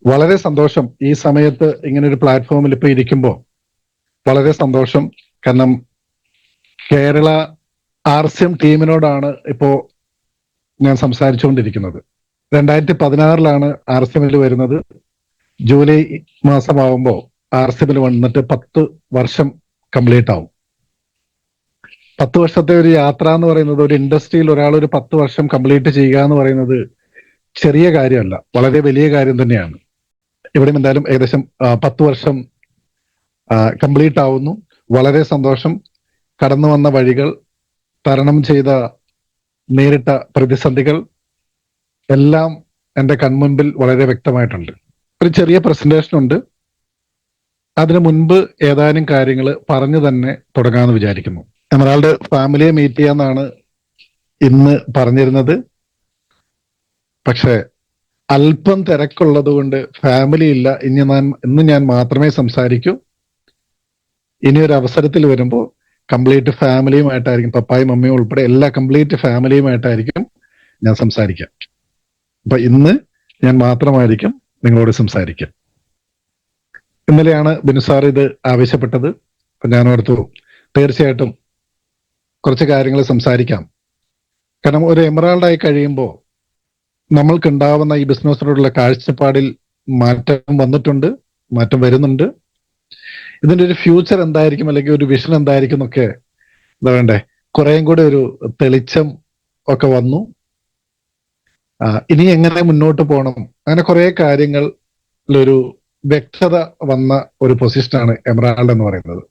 വളരെ സന്തോഷം ഈ സമയത്ത് ഇങ്ങനെ ഒരു പ്ലാറ്റ്ഫോമിൽ ഇപ്പൊ ഇരിക്കുമ്പോൾ വളരെ സന്തോഷം. കാരണം കേരള RCM ടീമിനോടാണ് ഇപ്പോ ഞാൻ സംസാരിച്ചുകൊണ്ടിരിക്കുന്നത്. 2016 RCMൽ വരുന്നത്. ജൂലൈ മാസമാവുമ്പോൾ RCMൽ വന്നിട്ട് 10 വർഷം കംപ്ലീറ്റ് ആവും. 10 വർഷത്തെ ഒരു യാത്ര എന്ന് പറയുന്നത്, ഒരു ഇൻഡസ്ട്രിയിൽ ഒരാൾ ഒരു 10 വർഷം കംപ്ലീറ്റ് ചെയ്യുക എന്ന് പറയുന്നത് ചെറിയ കാര്യമല്ല, വളരെ വലിയ കാര്യം തന്നെയാണ്. ഇവിടെയും എന്തായാലും ഏകദേശം 10 വർഷം കംപ്ലീറ്റ് ആവുന്നു. വളരെ സന്തോഷം. കടന്നു വന്ന വഴികൾ, തരണം ചെയ്ത നേരിട്ട പ്രതിസന്ധികൾ എല്ലാം എൻ്റെ കൺമുൻപിൽ വളരെ വ്യക്തമായിട്ടുണ്ട്. ഒരു ചെറിയ പ്രസന്റേഷൻ ഉണ്ട്. അതിനു മുൻപ് ഏതാനും കാര്യങ്ങൾ പറഞ്ഞു തന്നെ തുടങ്ങാമെന്ന് വിചാരിക്കുന്നു. എമറാൾഡ് ഫാമിലിയെ മീറ്റ് ചെയ്യാന്നാണ് ഇന്ന് പറഞ്ഞിരുന്നത്. പക്ഷേ അല്പം തിരക്കുള്ളത് കൊണ്ട് ഫാമിലി ഇല്ല. ഇന്ന് ഞാൻ മാത്രമേ സംസാരിക്കൂ. ഇനി ഒരു അവസരത്തിൽ വരുമ്പോൾ കംപ്ലീറ്റ് ഫാമിലിയുമായിട്ടായിരിക്കും, പപ്പായും മമ്മിയും ഉൾപ്പെടെ എല്ലാ കംപ്ലീറ്റ് ഫാമിലിയുമായിട്ടായിരിക്കും ഞാൻ സംസാരിക്കാം. അപ്പൊ ഇന്ന് ഞാൻ മാത്രമായിരിക്കും നിങ്ങളോട് സംസാരിക്കാം. ഇന്നലെയാണ് ബിനു സാർ ഇത് ആവശ്യപ്പെട്ടത്. അപ്പൊ ഞാൻ ഓർത്തു തീർച്ചയായിട്ടും കുറച്ച് കാര്യങ്ങൾ സംസാരിക്കാം. കാരണം ഒരു എമറാൾഡായി കഴിയുമ്പോൾ നമ്മൾക്കുണ്ടാവുന്ന ഈ ബിസിനസ്സിനോടുള്ള കാഴ്ചപ്പാടിൽ മാറ്റം വന്നിട്ടുണ്ട്, മാറ്റം വരുന്നുണ്ട്. ഇതിന്റെ ഒരു ഫ്യൂച്ചർ എന്തായിരിക്കും, അല്ലെങ്കിൽ ഒരു വിഷൻ എന്തായിരിക്കും എന്നൊക്കെ എന്താ വേണ്ടേ, കുറേയും കൂടെ ഒരു തെളിച്ചം ഒക്കെ വന്നു. ഇനി എങ്ങനെ മുന്നോട്ട് പോകണം, അങ്ങനെ കുറെ കാര്യങ്ങളിലൊരു വ്യക്തത വന്ന ഒരു പൊസിഷനാണ് എമറാൾഡ് എന്ന് പറയുന്നത്.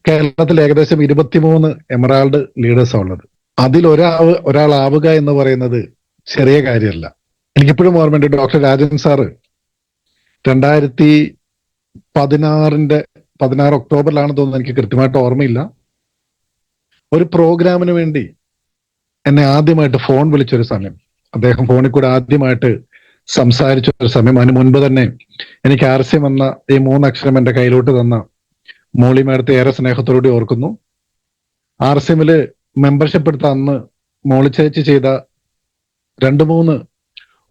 കേരളത്തിൽ ഏകദേശം 23 എമറാൾഡ് ലീഡേഴ്സാണ് ഉള്ളത്. അതിൽ ഒരാളാവുക എന്ന് പറയുന്നത് ചെറിയ കാര്യമല്ല. എനിക്കിപ്പോഴും ഓർമ്മയുണ്ട്, ഡോക്ടർ രാജൻ സാറ് 2016 ഒക്ടോബറിലാണ് തോന്നുന്നത്, എനിക്ക് കൃത്യമായിട്ട് ഓർമ്മയില്ല, ഒരു പ്രോഗ്രാമിന് വേണ്ടി എന്നെ ആദ്യമായിട്ട് ഫോൺ വിളിച്ചൊരു സമയം, അദ്ദേഹം ഫോണിൽ കൂടെ ആദ്യമായിട്ട് സംസാരിച്ച ഒരു സമയം. അതിന് മുൻപ് തന്നെ എനിക്ക് RCM എന്ന ഈ 3 അക്ഷരം എൻ്റെ കയ്യിലോട്ട് തന്ന മോളി മാഡത്തെ ഏറെ സ്നേഹത്തോടുകൂടി ഓർക്കുന്നു. RCMല് മെമ്പർഷിപ്പ് എടുത്ത അന്ന് മോളി ചേച്ചി ചെയ്ത 2-3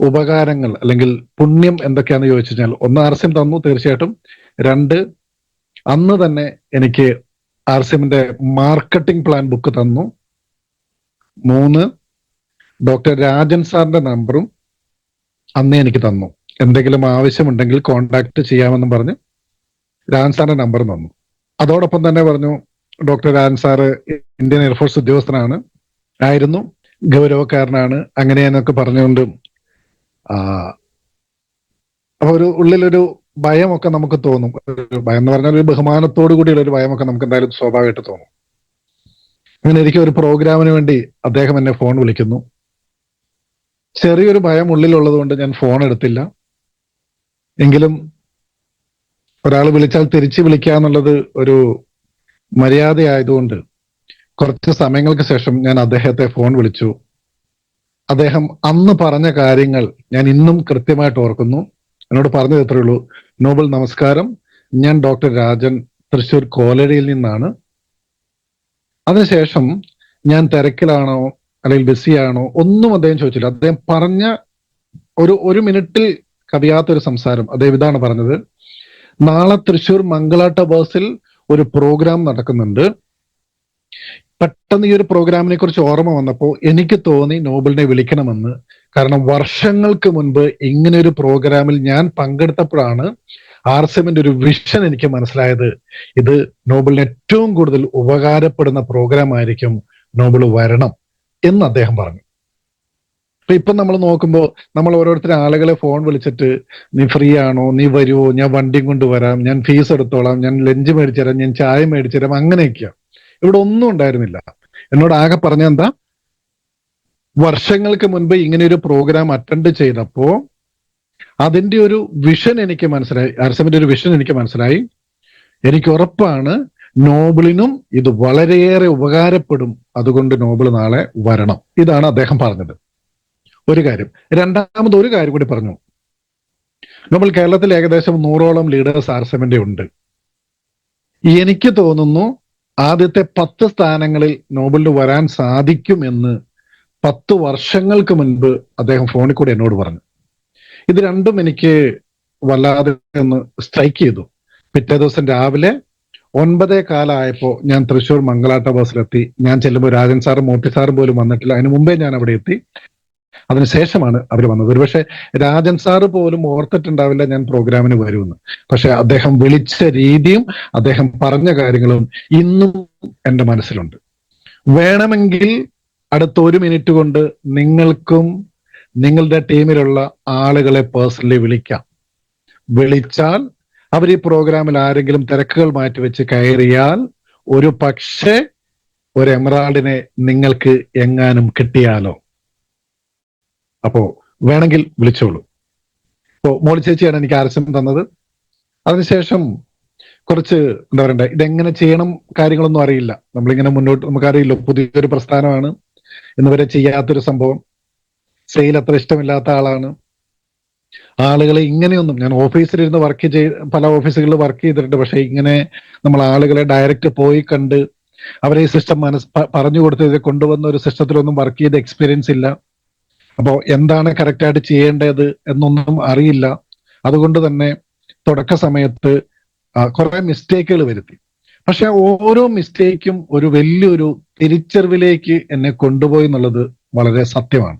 ഉപകാരങ്ങൾ അല്ലെങ്കിൽ പുണ്യം എന്തൊക്കെയാണെന്ന് ചോദിച്ചു കഴിഞ്ഞാൽ, ഒന്ന് RCM തന്നു തീർച്ചയായിട്ടും. 2, അന്ന് തന്നെ എനിക്ക് RCMന്റെ മാർക്കറ്റിംഗ് പ്ലാൻ ബുക്ക് തന്നു. 3, ഡോക്ടർ രാജൻ സാറിന്റെ നമ്പറും അന്നേ എനിക്ക് തന്നു. എന്തെങ്കിലും ആവശ്യമുണ്ടെങ്കിൽ കോണ്ടാക്ട് ചെയ്യാമെന്നും പറഞ്ഞ് രാജൻ സാറിന്റെ നമ്പർ തന്നു. അതോടൊപ്പം തന്നെ പറഞ്ഞു, doctor Rajan sir Indian air force ഉദ്യോഗസ്ഥനാണ്, ആയിരുന്നു, ഗൗരവക്കാരനാണ്, അങ്ങനെയെന്നൊക്കെ പറഞ്ഞുകൊണ്ട് അപ്പൊ ഒരു ഉള്ളിലൊരു ഭയമൊക്കെ നമുക്ക് തോന്നും. ഭയം എന്ന് പറഞ്ഞാൽ ഒരു ബഹുമാനത്തോടു കൂടിയുള്ള ഒരു ഭയമൊക്കെ നമുക്ക് എന്തായാലും സ്വാഭാവികമായിട്ട് തോന്നും. അങ്ങനെ എനിക്ക് ഒരു പ്രോഗ്രാമിന് വേണ്ടി അദ്ദേഹം എന്നെ ഫോൺ വിളിക്കുന്നു. ചെറിയൊരു ഭയം ഉള്ളിലുള്ളത് കൊണ്ട് ഞാൻ ഫോൺ എടുത്തില്ല. എങ്കിലും ഒരാൾ വിളിച്ചാൽ തിരിച്ചു വിളിക്കുക എന്നുള്ളത് ഒരു മര്യാദയായതുകൊണ്ട് കുറച്ച് സമയങ്ങൾക്ക് ശേഷം ഞാൻ അദ്ദേഹത്തെ ഫോൺ വിളിച്ചു. അദ്ദേഹം അന്ന് പറഞ്ഞ കാര്യങ്ങൾ ഞാൻ ഇന്നും കൃത്യമായിട്ട് ഓർക്കുന്നു. എന്നോട് പറഞ്ഞത് ഇത്രയേ ഉള്ളൂ: നോബൽ നമസ്കാരം, ഞാൻ ഡോക്ടർ രാജൻ, തൃശ്ശൂർ കോലടിയിൽ നിന്നാണ്. അതിനുശേഷം ഞാൻ തിരക്കിലാണോ അല്ലെങ്കിൽ ബിസിയാണോ ഒന്നും അദ്ദേഹം ചോദിച്ചില്ല. അദ്ദേഹം പറഞ്ഞ ഒരു മിനിറ്റിൽ കവിയാത്തൊരു സംസാരം. അദ്ദേഹം ഇതാണ് പറഞ്ഞത്: നാളെ തൃശ്ശൂർ മംഗള ടവേഴ്സിൽ ഒരു പ്രോഗ്രാം നടക്കുന്നുണ്ട്. പെട്ടെന്ന് ഈ ഒരു പ്രോഗ്രാമിനെ കുറിച്ച് ഓർമ്മ വന്നപ്പോൾ എനിക്ക് തോന്നി നോബലിനെ വിളിക്കണമെന്ന്. കാരണം വർഷങ്ങൾക്ക് മുൻപ് ഇങ്ങനെ ഒരു പ്രോഗ്രാമിൽ ഞാൻ പങ്കെടുത്തപ്പോഴാണ് RCMന്റെ ഒരു വിഷൻ എനിക്ക് മനസ്സിലായത്. ഇത് നോബലിന് ഏറ്റവും കൂടുതൽ ഉപകാരപ്പെടുന്ന പ്രോഗ്രാം ആയിരിക്കും, നോബൽ വരണം എന്ന് അദ്ദേഹം പറഞ്ഞു. അപ്പൊ ഇപ്പം നമ്മൾ നോക്കുമ്പോൾ നമ്മൾ ഓരോരുത്തരും ആളുകളെ ഫോൺ വിളിച്ചിട്ട്, നീ ഫ്രീ ആണോ, നീ വരുമോ, ഞാൻ വണ്ടിയും കൊണ്ട് വരാം, ഞാൻ ഫീസ് എടുത്തോളാം, ഞാൻ ലഞ്ച് മേടിച്ചു തരാം, ഞാൻ ചായ മേടിച്ചു തരാം, അങ്ങനെയൊക്കെയാണ്. ഇവിടെ ഒന്നും ഉണ്ടായിരുന്നില്ല. എന്നോട് ആകെ പറഞ്ഞ എന്താ, വർഷങ്ങൾക്ക് മുൻപ് ഇങ്ങനെ ഒരു പ്രോഗ്രാം അറ്റൻഡ് ചെയ്തപ്പോ അതിന്റെ ഒരു വിഷൻ എനിക്ക് മനസ്സിലായി, RCMന്റെ ഒരു വിഷൻ എനിക്ക് മനസ്സിലായി. എനിക്ക് ഉറപ്പാണ് നോബിളിനും ഇത് വളരെയേറെ ഉപകാരപ്പെടും, അതുകൊണ്ട് നോബിൾ നാളെ വരണം. ഇതാണ് അദ്ദേഹം പറഞ്ഞത്. ഒരു കാര്യം. രണ്ടാമത് ഒരു കാര്യം കൂടി പറഞ്ഞു. നോബിൾ കേരളത്തിൽ ഏകദേശം 100ഓളം ലീഡേഴ്സ് RCMന്റെ ഉണ്ട്. എനിക്ക് തോന്നുന്നു ആദ്യത്തെ 10 സ്ഥാനങ്ങളിൽ നോബലിന് വരാൻ സാധിക്കുമെന്ന് 10 വർഷങ്ങൾക്ക് മുൻപ് അദ്ദേഹം ഫോണിൽ കൂടെ എന്നോട് പറഞ്ഞു. ഇത് രണ്ടും എനിക്ക് വല്ലാതെ ഒന്ന് സ്ട്രൈക്ക് ചെയ്തു. പിറ്റേ ദിവസം രാവിലെ 9:15 ഞാൻ തൃശ്ശൂർ മംഗളാട്ട ബസ്സിലെത്തി. ഞാൻ ചെല്ലുമ്പോൾ രാജൻ സാറും മോട്ടി സാറും പോലും വന്നിട്ടില്ല. അതിന് മുമ്പേ ഞാൻ അവിടെ എത്തി. അതിനുശേഷമാണ് അവർ വന്നത്. ഒരുപക്ഷെ രാജൻ സാറ് പോലും ഓർത്തിട്ടുണ്ടാവില്ല ഞാൻ പ്രോഗ്രാമിന് വരുമെന്ന്. പക്ഷെ അദ്ദേഹം വിളിച്ച രീതിയും അദ്ദേഹം പറഞ്ഞ കാര്യങ്ങളും ഇന്നും എൻ്റെ മനസ്സിലുണ്ട്. വേണമെങ്കിൽ അടുത്ത 1 മിനിറ്റ് കൊണ്ട് നിങ്ങൾക്കും നിങ്ങളുടെ ടീമിലുള്ള ആളുകളെ പേഴ്സണലി വിളിക്കാം. വിളിച്ചാൽ അവർ ഈ പ്രോഗ്രാമിൽ ആരെങ്കിലും തിരക്കുകൾ മാറ്റിവെച്ച് കയറിയാൽ ഒരു പക്ഷേ ഒരു എമറാൾഡിനെ നിങ്ങൾക്ക് എങ്ങാനും കിട്ടിയാലോ. അപ്പോ വേണമെങ്കിൽ വിളിച്ചോളൂ. ഇപ്പോ മോളി ചേച്ചിയാണ് എനിക്ക് ആർസം തന്നത്. അതിനുശേഷം കുറച്ച് എന്താ പറയണ്ടേ, ഇതെങ്ങനെ ചെയ്യണം കാര്യങ്ങളൊന്നും അറിയില്ല. നമ്മളിങ്ങനെ മുന്നോട്ട്, നമുക്കറിയില്ല, പുതിയൊരു പ്രസ്ഥാനമാണ്, ഇന്നുവരെ ചെയ്യാത്തൊരു സംഭവം. സെയിൽ അത്ര ഇഷ്ടമില്ലാത്ത ആളാണ്. ആളുകളെ ഇങ്ങനെയൊന്നും, ഞാൻ ഓഫീസിലിരുന്ന് പല ഓഫീസുകളിൽ വർക്ക് ചെയ്തിട്ടുണ്ട്. പക്ഷെ ഇങ്ങനെ നമ്മൾ ആളുകളെ ഡയറക്റ്റ് പോയി കണ്ട് അവരെ ഈ സിസ്റ്റം പറഞ്ഞു കൊടുത്ത് ഇത് കൊണ്ടുവന്ന ഒരു സിസ്റ്റത്തിലൊന്നും വർക്ക് ചെയ്ത എക്സ്പീരിയൻസ് ഇല്ല. അപ്പോൾ എന്താണ് കറക്റ്റായിട്ട് ചെയ്യേണ്ടത് എന്നൊന്നും അറിയില്ല. അതുകൊണ്ട് തന്നെ തുടക്ക സമയത്ത് കുറെ മിസ്റ്റേക്കുകൾ വരുത്തി. പക്ഷെ ഓരോ മിസ്റ്റേക്കും ഒരു വലിയൊരു തിരിച്ചറിവിലേക്ക് എന്നെ കൊണ്ടുപോയി എന്നുള്ളത് വളരെ സത്യമാണ്.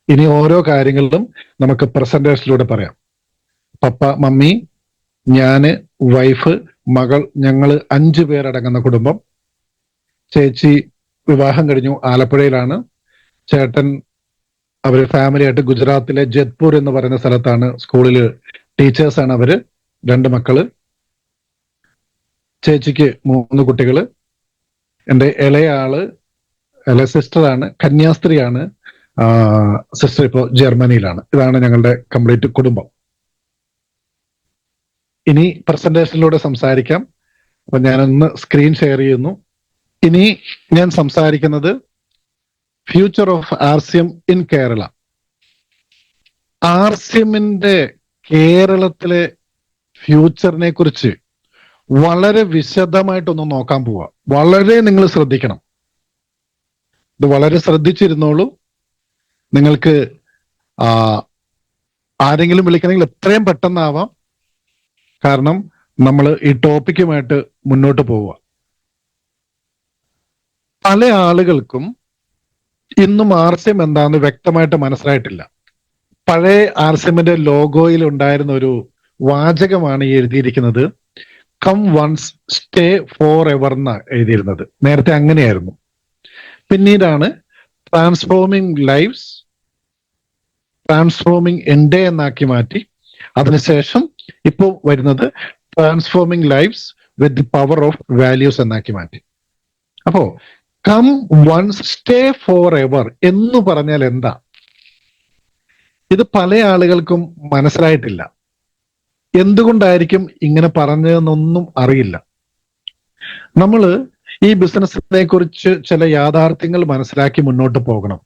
ഇനി ഓരോ കാര്യങ്ങളിലും നമുക്ക് പ്രസന്റേഷനിലൂടെ പറയാം. പപ്പ, മമ്മി, ഞാന്, വൈഫ്, മകൾ, ഞങ്ങള് 5 പേരടങ്ങുന്ന കുടുംബം. ചേച്ചി വിവാഹം കഴിഞ്ഞു, ആലപ്പുഴയിലാണ്. ചേട്ടൻ അവര് ഫാമിലി ആയിട്ട് ഗുജറാത്തിലെ ജത്പൂർ എന്ന് പറയുന്ന സ്ഥലത്താണ് സ്കൂളില് ടീച്ചേഴ്സാണ് അവര്. 2 മക്കള്. ചേച്ചിക്ക് 3 കുട്ടികള്. എൻ്റെ ഇളയ സിസ്റ്ററാണ്, കന്യാസ്ത്രീയാണ്. സിസ്റ്റർ ഇപ്പോൾ ജർമ്മനിയിലാണ്. ഇതാണ് ഞങ്ങളുടെ കംപ്ലീറ്റ് കുടുംബം. ഇനി പ്രസന്റേഷനിലൂടെ സംസാരിക്കാം. അപ്പൊ ഞാനൊന്ന് സ്ക്രീൻ ഷെയർ ചെയ്യുന്നു. ഇനി ഞാൻ സംസാരിക്കുന്നത് future of RCM in Kerala. RCMന്റെ കേരളത്തിലെ ഫ്യൂച്ചറിനെ കുറിച്ച് വളരെ വിശദമായിട്ടൊന്ന് നോക്കാൻ പോവാ. വളരെ നിങ്ങൾ ശ്രദ്ധിക്കണം. ഇത് വളരെ ശ്രദ്ധിച്ചിരുന്നോളൂ. നിങ്ങൾക്ക് ആരെങ്കിലും വിളിക്കണമെങ്കിൽ എത്രയും പെട്ടെന്നാവാം. കാരണം നമ്മൾ ഈ ടോപ്പിക്കുമായിട്ട് മുന്നോട്ട് പോവുക. പല ആളുകൾക്കും ഇന്നും RCM എന്താണെന്ന് വ്യക്തമായിട്ട് മനസ്സിലായിട്ടില്ല. പഴയ RCMന്റെ ലോഗോയിൽ ഉണ്ടായിരുന്ന ഒരു വാചകമാണ് ഈ എഴുതിയിരിക്കുന്നത്. Come once stay forever എന്നാ എഴുതിയിരുന്നത്. നേരത്തെ അങ്ങനെയായിരുന്നു. പിന്നീടാണ് ട്രാൻസ്ഫോമിംഗ് ലൈഫ്സ്, ട്രാൻസ്ഫോമിംഗ് എൻഡേ എന്നാക്കി മാറ്റി. അതിനുശേഷം ഇപ്പോൾ വരുന്നത് transforming lives with the power of values എന്നാക്കി മാറ്റി. അപ്പോ come once stay forever എന്ന് പറഞ്ഞാൽ എന്താ? ഇത് പല ആളുകൾക്കും മനസ്സിലായിട്ടില്ല. എന്തുകൊണ്ടായിരിക്കും ഇങ്ങനെ പറഞ്ഞതെന്നൊന്നും അറിയില്ല. നമ്മൾ ഈ ബിസിനസ്സിനെ കുറിച്ച് ചില യാഥാർത്ഥ്യങ്ങൾ മനസ്സിലാക്കി മുന്നോട്ട് പോകണം.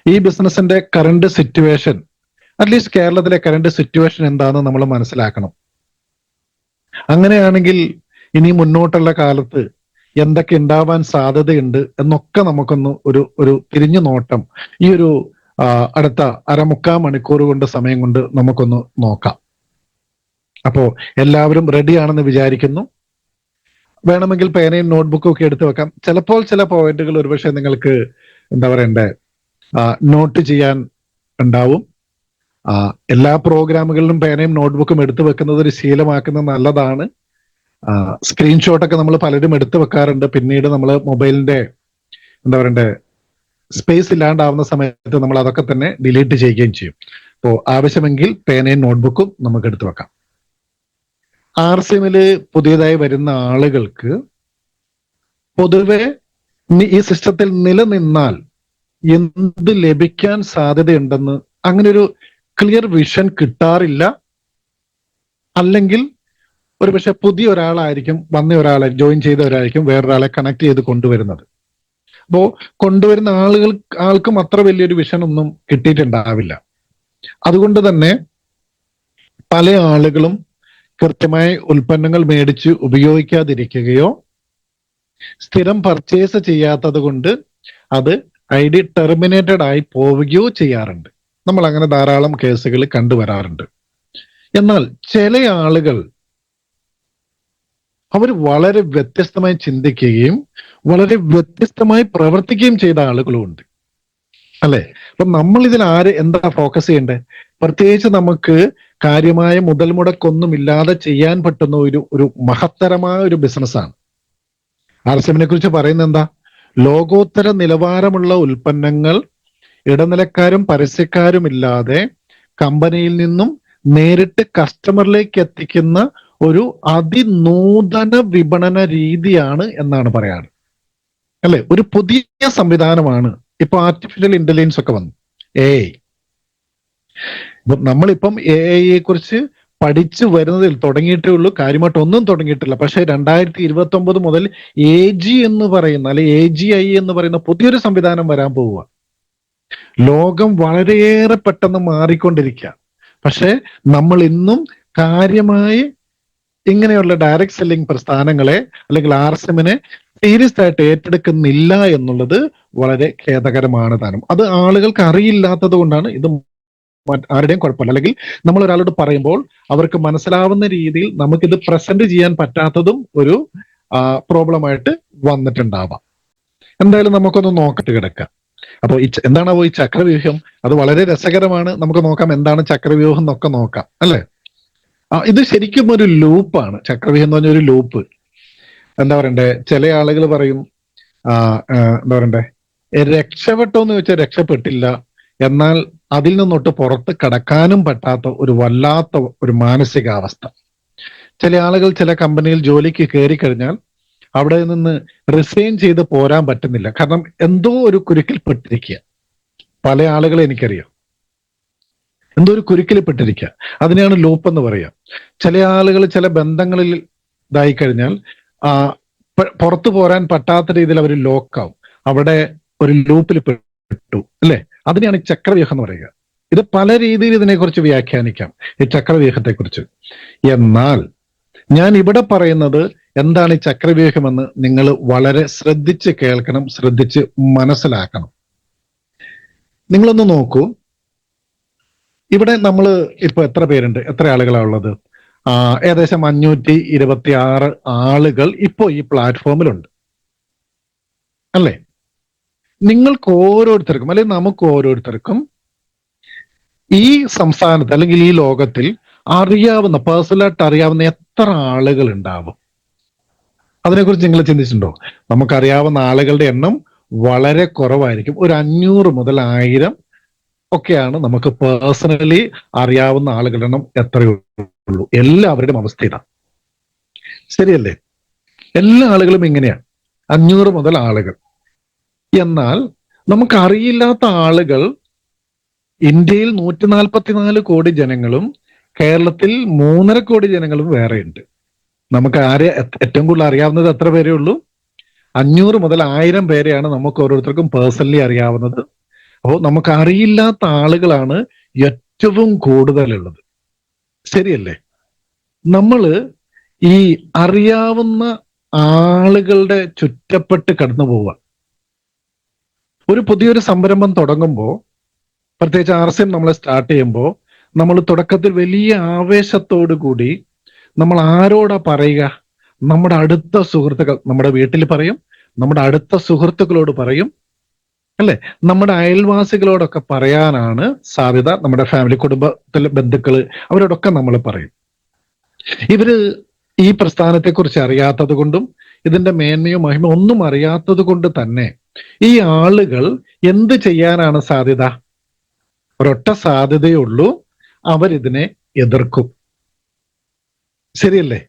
ഈ ബിസിനസിന്റെ കറണ്ട് സിറ്റുവേഷൻ, അറ്റ്ലീസ്റ്റ് കേരളത്തിലെ കറണ്ട് സിറ്റുവേഷൻ എന്താണെന്ന് നമ്മൾ മനസ്സിലാക്കണം. അങ്ങനെയാണെങ്കിൽ ഇനി മുന്നോട്ടുള്ള കാലത്ത് എന്തൊക്കെ ഉണ്ടാവാൻ സാധ്യതയുണ്ട് എന്നൊക്കെ നമുക്കൊന്ന് ഒരു തിരിഞ്ഞു നോട്ടം ഈ ഒരു അടുത്ത 1/4 മണിക്കൂർ കൊണ്ട് സമയം കൊണ്ട് നമുക്കൊന്ന് നോക്കാം. അപ്പോ എല്ലാവരും റെഡിയാണെന്ന് വിചാരിക്കുന്നു. വേണമെങ്കിൽ പേനയും നോട്ട്ബുക്കും ഒക്കെ എടുത്തു വെക്കാം. ചിലപ്പോൾ ചില പോയിന്റുകൾ ഒരുപക്ഷെ നിങ്ങൾക്ക് എന്താ പറയണ്ടേ, നോട്ട് ചെയ്യാൻ ഉണ്ടാവും. എല്ലാ പ്രോഗ്രാമുകളിലും പേനയും നോട്ട്ബുക്കും എടുത്തു വെക്കുന്നത് ഒരു ശീലമാക്കുന്നത് നല്ലതാണ്. സ്ക്രീൻഷോട്ടൊക്കെ നമ്മൾ പലരും എടുത്തു വെക്കാറുണ്ട്. പിന്നീട് നമ്മൾ മൊബൈലിന്റെ എന്താ പറയണ്ടേ സ്പേസ് ഇല്ലാണ്ടാവുന്ന സമയത്ത് നമ്മൾ അതൊക്കെ തന്നെ ഡിലീറ്റ് ചെയ്യുകയും ചെയ്യും. അപ്പോൾ ആവശ്യമെങ്കിൽ പേനയും നോട്ട്ബുക്കും നമുക്ക് എടുത്തു വെക്കാം. RCMല് പുതിയതായി വരുന്ന ആളുകൾക്ക് പൊതുവെ ഈ സിസ്റ്റത്തിൽ നിലനിന്നാൽ എന്ത് ലഭിക്കാൻ സാധ്യതയുണ്ടെന്ന് അങ്ങനെ ഒരു ക്ലിയർ വിഷൻ കിട്ടാറില്ല. അല്ലെങ്കിൽ ഒരു പക്ഷെ പുതിയ ഒരാളായിരിക്കും, ഒരാളെ ജോയിൻ ചെയ്ത ഒരാളായിരിക്കും വേറൊരാളെ കണക്ട് ചെയ്ത് കൊണ്ടുവരുന്നത്. അപ്പോ കൊണ്ടുവരുന്ന ആൾക്കും അത്ര വലിയൊരു വിഷൻ ഒന്നും കിട്ടിയിട്ടുണ്ടാവില്ല. അതുകൊണ്ട് തന്നെ പല ആളുകളും കൃത്യമായി ഉൽപ്പന്നങ്ങൾ മേടിച്ച് ഉപയോഗിക്കാതിരിക്കുകയോ സ്ഥിരം പർച്ചേസ് ചെയ്യാത്തത് കൊണ്ട് അത് ID ടെർമിനേറ്റഡ് ആയി പോവുകയോ ചെയ്യാറുണ്ട്. നമ്മൾ അങ്ങനെ ധാരാളം കേസുകൾ കണ്ടുവരാറുണ്ട്. എന്നാൽ ചില ആളുകൾ അവർ വളരെ വ്യത്യസ്തമായി ചിന്തിക്കുകയും വളരെ വ്യത്യസ്തമായി പ്രവർത്തിക്കുകയും ചെയ്ത ആളുകളും ഉണ്ട്, അല്ലെ? അപ്പൊ നമ്മൾ ഇതിൽ എന്താ ഫോക്കസ് ചെയ്യേണ്ടത്? പ്രത്യേകിച്ച് നമുക്ക് കാര്യമായ മുതൽ മുടക്കൊന്നുമില്ലാതെ ചെയ്യാൻ പറ്റുന്ന ഒരു മഹത്തരമായ ഒരു ബിസിനസ്സാണ്. RCMനെ കുറിച്ച് പറയുന്നത് എന്താ? ലോകോത്തര നിലവാരമുള്ള ഉൽപ്പന്നങ്ങൾ ഇടനിലക്കാരും പരസ്യക്കാരും ഇല്ലാതെ കമ്പനിയിൽ നിന്നും നേരിട്ട് കസ്റ്റമറിലേക്ക് എത്തിക്കുന്ന ഒരു അതിനൂതന വിപണന രീതിയാണ് എന്നാണ് പറയാറ്, അല്ലെ? ഒരു പുതിയ സംവിധാനമാണ്. ഇപ്പൊ ആർട്ടിഫിഷ്യൽ ഇന്റലിജൻസ് ഒക്കെ വന്നു, AI. ഇപ്പൊ നമ്മളിപ്പം AI കുറിച്ച് പഠിച്ചു വരുന്നതിൽ തുടങ്ങിയിട്ടേ ഉള്ളൂ, കാര്യമായിട്ട് ഒന്നും തുടങ്ങിയിട്ടില്ല. പക്ഷെ 2029 മുതൽ AG എന്ന് പറയുന്ന, അല്ലെ AGI എന്ന് പറയുന്ന പുതിയൊരു സംവിധാനം വരാൻ പോവുക. ലോകം വളരെയേറെ പെട്ടെന്ന് മാറിക്കൊണ്ടിരിക്കുക. പക്ഷെ നമ്മൾ ഇന്നും കാര്യമായി ഇങ്ങനെയുള്ള ഡയറക്ട് സെല്ലിംഗ് പ്രസ്ഥാനങ്ങളെ അല്ലെങ്കിൽ RCMനെ സീരിയസ് ആയിട്ട് ഏറ്റെടുക്കുന്നില്ല എന്നുള്ളത് വളരെ ഖേദകരമാണ് താനും. അത് ആളുകൾക്ക് അറിയില്ലാത്തത് കൊണ്ടാണ്. ഇത് ആരുടെയും കുഴപ്പമില്ല. അല്ലെങ്കിൽ നമ്മൾ ഒരാളോട് പറയുമ്പോൾ അവർക്ക് മനസ്സിലാവുന്ന രീതിയിൽ നമുക്കിത് പ്രസന്റ് ചെയ്യാൻ പറ്റാത്തതും ഒരു പ്രോബ്ലമായിട്ട് വന്നിട്ടുണ്ടാവാം. എന്തായാലും നമുക്കൊന്ന് നോക്കിട്ട് കിടക്കാം. അപ്പൊ എന്താണാവോ ഈ ചക്രവ്യൂഹം? അത് വളരെ രസകരമാണ്. നമുക്ക് നോക്കാം എന്താണ് ചക്രവ്യൂഹം എന്നൊക്കെ നോക്കാം, അല്ലെ? ഇത് ശരിക്കും ഒരു ലൂപ്പാണ്. ചക്രവ്യൂഹം എന്ന് പറഞ്ഞ ഒരു ലൂപ്പ്. എന്താ പറയണ്ടേ, ചില ആളുകൾ പറയും എന്താ പറയണ്ടേ, രക്ഷപ്പെട്ടോ എന്ന് ചോദിച്ചാൽ രക്ഷപ്പെട്ടില്ല, എന്നാൽ അതിൽ നിന്നൊട്ട് പുറത്ത് കടക്കാനും പറ്റാത്ത ഒരു വല്ലാത്ത ഒരു മാനസികാവസ്ഥ. ചില ആളുകൾ ചില കമ്പനിയിൽ ജോലിക്ക് കയറി കഴിഞ്ഞാൽ അവിടെ നിന്ന് റിസൈൻ ചെയ്ത് പോരാൻ പറ്റുന്നില്ല. കാരണം എന്തോ ഒരു കുരുക്കിൽ പെട്ടിരിക്കുക. പല ആളുകളെ എനിക്കറിയാം, എന്തോ ഒരു കുരുക്കിൽ പെട്ടിരിക്കുക. അതിനെയാണ് ലൂപ്പ് എന്ന് പറയുക. ചില ആളുകൾ ചില ബന്ധങ്ങളിൽ ഇതായി കഴിഞ്ഞാൽ പുറത്തു പോരാൻ പറ്റാത്ത രീതിയിൽ അവർ ലോക്കാവും, അവിടെ ഒരു ലൂപ്പിൽ പെട്ടു, അല്ലെ? അതിനെയാണ് ചക്രവ്യൂഹം എന്ന് പറയുക. ഇത് പല രീതിയിൽ ഇതിനെക്കുറിച്ച് വ്യാഖ്യാനിക്കാം, ഈ ചക്രവ്യൂഹത്തെ കുറിച്ച്. എന്നാൽ ഞാൻ ഇവിടെ പറയുന്നത് എന്താണ് ഈ ചക്രവ്യൂഹമെന്ന് നിങ്ങൾ വളരെ ശ്രദ്ധിച്ച് കേൾക്കണം, ശ്രദ്ധിച്ച് മനസ്സിലാക്കണം. നിങ്ങളൊന്ന് നോക്കൂ, ഇവിടെ നമ്മൾ ഇപ്പൊ എത്ര പേരുണ്ട്, എത്ര ആളുകളാണ് ഉള്ളത്? ഏകദേശം 526 ആളുകൾ ഇപ്പോ ഈ പ്ലാറ്റ്ഫോമിലുണ്ട്, അല്ലേ? നിങ്ങൾക്ക് ഓരോരുത്തർക്കും, അല്ലെങ്കിൽ നമുക്ക് ഓരോരുത്തർക്കും ഈ സംസ്ഥാനത്ത് അല്ലെങ്കിൽ ഈ ലോകത്തിൽ അറിയാവുന്ന, പേഴ്സണലായിട്ട് അറിയാവുന്ന എത്ര ആളുകൾ ഉണ്ടാവും? അതിനെക്കുറിച്ച് നിങ്ങൾ ചിന്തിച്ചിട്ടുണ്ടോ? നമുക്കറിയാവുന്ന ആളുകളുടെ എണ്ണം വളരെ കുറവായിരിക്കും. ഒരു 500 മുതൽ 1000 ഒക്കെയാണ് നമുക്ക് പേഴ്സണലി അറിയാവുന്ന ആളുകളുടെ എണ്ണം എത്രയേ ഉള്ളൂ. എല്ലാവരുടെയും അവസ്ഥ ഇതാ, ശരിയല്ലേ? എല്ലാ ആളുകളും ഇങ്ങനെയാണ്, 500 മുതൽ ആളുകൾ. എന്നാൽ നമുക്കറിയില്ലാത്ത ആളുകൾ ഇന്ത്യയിൽ 144 കോടി ജനങ്ങളും കേരളത്തിൽ 3.5 കോടി ജനങ്ങളും വേറെയുണ്ട്. നമുക്ക് ഏറ്റവും കൂടുതൽ അറിയാവുന്നത് എത്ര പേരേ ഉള്ളൂ? 500 മുതൽ 1000 പേരെയാണ് നമുക്ക് ഓരോരുത്തർക്കും പേഴ്സണലി അറിയാവുന്നത്. അപ്പോൾ നമുക്ക് അറിയില്ലാത്ത ആളുകളാണ് ഏറ്റവും കൂടുതലുള്ളത്, ശരിയല്ലേ? നമ്മള് ഈ അറിയാവുന്ന ആളുകളുടെ ചുറ്റപ്പെട്ട് കടന്നു പോവുക. ഒരു പുതിയൊരു സംരംഭം തുടങ്ങുമ്പോൾ, പ്രത്യേകിച്ച് RCM നമ്മൾ സ്റ്റാർട്ട് ചെയ്യുമ്പോൾ, നമ്മൾ തുടക്കത്തിൽ വലിയ ആവേശത്തോടു കൂടി നമ്മൾ ആരോടാ പറയുക? നമ്മുടെ അടുത്ത സുഹൃത്തുക്കൾ, നമ്മുടെ വീട്ടിൽ പറയും, നമ്മുടെ അടുത്ത സുഹൃത്തുക്കളോട് പറയും, അല്ലെ? നമ്മുടെ അയൽവാസികളോടൊക്കെ പറയാനാണ് സാധ്യത. നമ്മുടെ ഫാമിലി, കുടുംബത്തിലെ ബന്ധുക്കള്, അവരോടൊക്കെ നമ്മൾ പറയും. ഇവര് ഈ പ്രസ്ഥാനത്തെക്കുറിച്ച് അറിയാത്തത് കൊണ്ടും ഇതിന്റെ മേന്മയോ മഹിമയോ ഒന്നും അറിയാത്തത് കൊണ്ട് തന്നെ ഈ ആളുകൾ എന്ത് ചെയ്യാനാണ് സാധ്യത? ഒരൊറ്റ സാധ്യതയേ ഉള്ളൂ, അവരിതിനെ എതിർക്കും, ശരിയല്ലേ?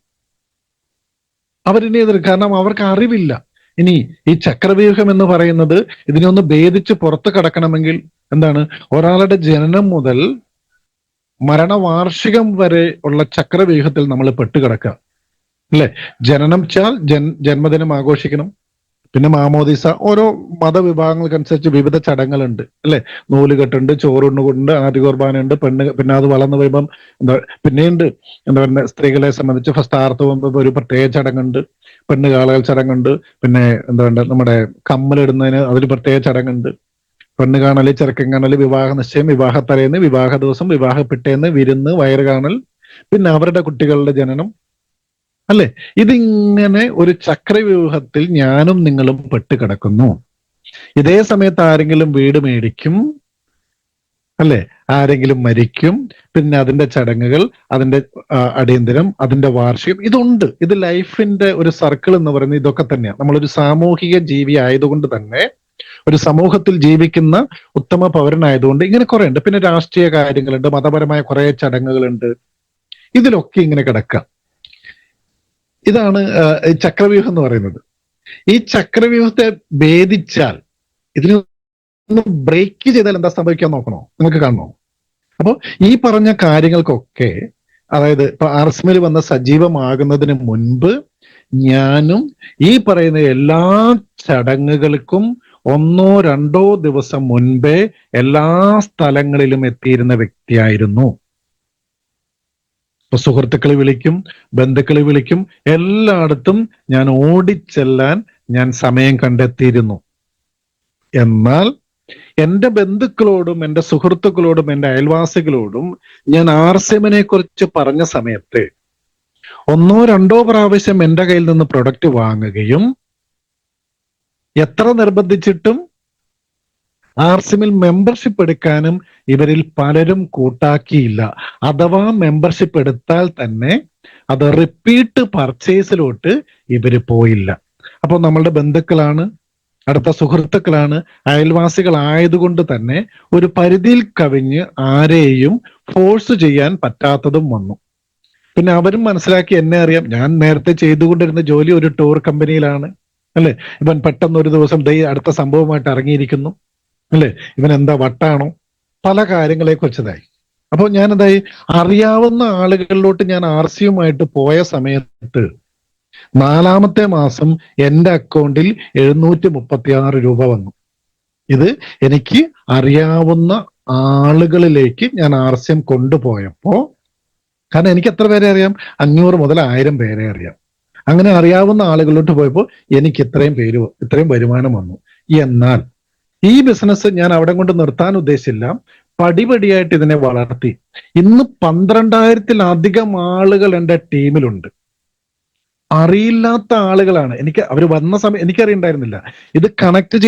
അവരിനെ എതിർക്കും, കാരണം അവർക്ക് അറിവില്ല. ഇനി ഈ ചക്രവ്യൂഹം എന്ന് പറയുന്നത് ഇതിനൊന്ന് ഭേദിച്ച് പുറത്ത് കടക്കണമെങ്കിൽ എന്താണ്? ഒരാളുടെ ജനനം മുതൽ മരണവാർഷികം വരെ ഉള്ള ചക്രവ്യൂഹത്തിൽ നമ്മൾ പെട്ടുകിടക്കുക, അല്ലെ? ജനനം വെച്ചാൽ ജന്മദിനം ആഘോഷിക്കണം, പിന്നെ മാമോദിസ, ഓരോ മതവിഭാഗങ്ങൾക്കനുസരിച്ച് വിവിധ ചടങ്ങുകളുണ്ട്, അല്ലെ? നൂലുകെട്ടുണ്ട്, ചോറുണ്ണുകൊണ്ട്, ആദ്യ കുർബാന ഉണ്ട്, പിന്നെ അത് വളർന്നു വരുമ്പം പിന്നെയുണ്ട് എന്താ പറയുക, സ്ത്രീകളെ സംബന്ധിച്ച് ഫസ്റ്റാർത്തവം ഒരു പ്രത്യേക ചടങ്ങുണ്ട്, പെണ്ണ് കാളകൾ ചടങ്ങുണ്ട്, പിന്നെ എന്താ പറയുക, നമ്മുടെ കമ്മലിടുന്നതിന് അതൊരു പ്രത്യേക ചടങ്ങുണ്ട്, പെണ്ണ് കാണല്, ചെറുക്കൻ കാണല്, വിവാഹ നിശ്ചയം, വിവാഹ തലേന്ന്, വിവാഹ ദിവസം, വിവാഹ പിറ്റേന്ന്, വിരുന്ന്, വയറ് കാണൽ, പിന്നെ അവരുടെ കുട്ടികളുടെ ജനനം, അല്ലെ? ഇതിങ്ങനെ ഒരു ചക്രവ്യൂഹത്തിൽ ഞാനും നിങ്ങളും പെട്ടുകിടക്കുന്നു. ഇതേ സമയത്ത് ആരെങ്കിലും വീട് മേടിക്കും, അല്ലെ? ആരെങ്കിലും മരിക്കും, പിന്നെ അതിന്റെ ചടങ്ങുകൾ, അതിന്റെ അടിയന്തരം, അതിന്റെ വാർഷികം, ഇതുണ്ട്. ഇത് ലൈഫിന്റെ ഒരു സർക്കിൾ എന്ന് പറയുന്നത് ഇതൊക്കെ തന്നെയാണ്. നമ്മളൊരു സാമൂഹിക ജീവി ആയതുകൊണ്ട് തന്നെ, ഒരു സമൂഹത്തിൽ ജീവിക്കുന്ന ഉത്തമ പൗരനായതുകൊണ്ട് ഇങ്ങനെ കുറെ ഉണ്ട്. പിന്നെ രാഷ്ട്രീയ കാര്യങ്ങളുണ്ട്, മതപരമായ കുറെ ചടങ്ങുകളുണ്ട്. ഇതിലൊക്കെ ഇങ്ങനെ കിടക്കാം. ഇതാണ് ഈ ചക്രവ്യൂഹം എന്ന് പറയുന്നത്. ഈ ചക്രവ്യൂഹത്തെ ഭേദിച്ചാൽ, ഇതിന് ബ്രേക്ക് ചെയ്താൽ എന്താ സംഭവിക്കാൻ നോക്കണോ? നിങ്ങൾക്ക് കാണണോ? അപ്പോൾ ഈ പറഞ്ഞ കാര്യങ്ങൾക്കൊക്കെ, അതായത് ഇപ്പൊ ആർസിമിൽ വന്ന സജീവമാകുന്നതിന് മുൻപ് ഞാനും ഈ പറയുന്ന എല്ലാ ചടങ്ങുകൾക്കും 1-2 ദിവസം മുൻപേ എല്ലാ സ്ഥലങ്ങളിലും എത്തിയിരുന്ന വ്യക്തിയായിരുന്നു. ഇപ്പൊ സുഹൃത്തുക്കളെ വിളിക്കും, ബന്ധുക്കളെ വിളിക്കും, എല്ലായിടത്തും ഞാൻ ഓടിച്ചെല്ലാൻ ഞാൻ സമയം കണ്ടെത്തിയിരുന്നു. എന്നാൽ എന്റെ ബന്ധുക്കളോടും എന്റെ സുഹൃത്തുക്കളോടും എന്റെ അയൽവാസികളോടും ഞാൻ ആർസിഎമ്മിനെ കുറിച്ച് പറഞ്ഞ സമയത്ത് 1-2 പ്രാവശ്യം എന്റെ കയ്യിൽ നിന്ന് പ്രൊഡക്റ്റ് വാങ്ങുകയും എത്ര നിർബന്ധിച്ചിട്ടും ആർസിഎമ്മിൽ മെമ്പർഷിപ്പ് എടുക്കാനും ഇവരിൽ പലരും കൂട്ടാക്കിയില്ല. അഥവാ മെമ്പർഷിപ്പ് എടുത്താൽ തന്നെ അത് റിപ്പീറ്റ് പർച്ചേസിലോട്ട് ഇവര് പോയില്ല. അപ്പോൾ നമ്മളുടെ ബന്ധുക്കളാണ്, അടുത്ത സുഹൃത്തുക്കളാണ്, അയൽവാസികളായതുകൊണ്ട് തന്നെ ഒരു പരിധിയിൽ കവിഞ്ഞ് ആരെയും ഫോഴ്സ് ചെയ്യാൻ പറ്റാത്തതും വന്നു. പിന്നെ അവരും മനസ്സിലാക്കി, എന്നെ അറിയാം, ഞാൻ നേരത്തെ ചെയ്തുകൊണ്ടിരുന്ന ജോലി ഒരു ടൂർ കമ്പനിയിലാണ്, അല്ലെ? ഇവൻ പെട്ടെന്ന് ഒരു ദിവസം അടുത്ത സംഭവമായിട്ട് ഇറങ്ങിയിരിക്കുന്നു, അല്ലെ? ഇവൻ എന്താ വട്ടാണോ? പല കാര്യങ്ങളെ കുറിച്ചതായി. അപ്പോൾ ഞാൻ എന്തായി, അറിയാവുന്ന ആളുകളിലോട്ട് ഞാൻ ആർസിയുമായിട്ട് പോയ സമയത്ത് 4-ാമത്തെ മാസം എന്റെ അക്കൗണ്ടിൽ 736 രൂപ വന്നു. ഇത് എനിക്ക് അറിയാവുന്ന ആളുകളിലേക്ക് ഞാൻ ആർസിഎം കൊണ്ടുപോയപ്പോ, കാരണം എനിക്ക് എത്ര പേരെ അറിയാം? 500 മുതൽ 1000 പേരെ അറിയാം. അങ്ങനെ അറിയാവുന്ന ആളുകളിലോട്ട് പോയപ്പോൾ എനിക്ക് ഇത്രയും വരുമാനം വന്നു. എന്നാൽ ഈ ബിസിനസ് ഞാൻ അവിടെ കൊണ്ട് നിർത്താൻ ഉദ്ദേശിച്ചില്ല, പടിപടിയായിട്ട് ഇതിനെ വളർത്തി. ഇന്ന് 12,000-ത്തിലധികം ആളുകൾ എൻ്റെ ടീമിലുണ്ട്. അറിയില്ലാത്ത ആളുകളാണ്. അവർ വന്ന സമയം എനിക്കറിയണ്ടായിരുന്നില്ല. ഇത് കണക്ട്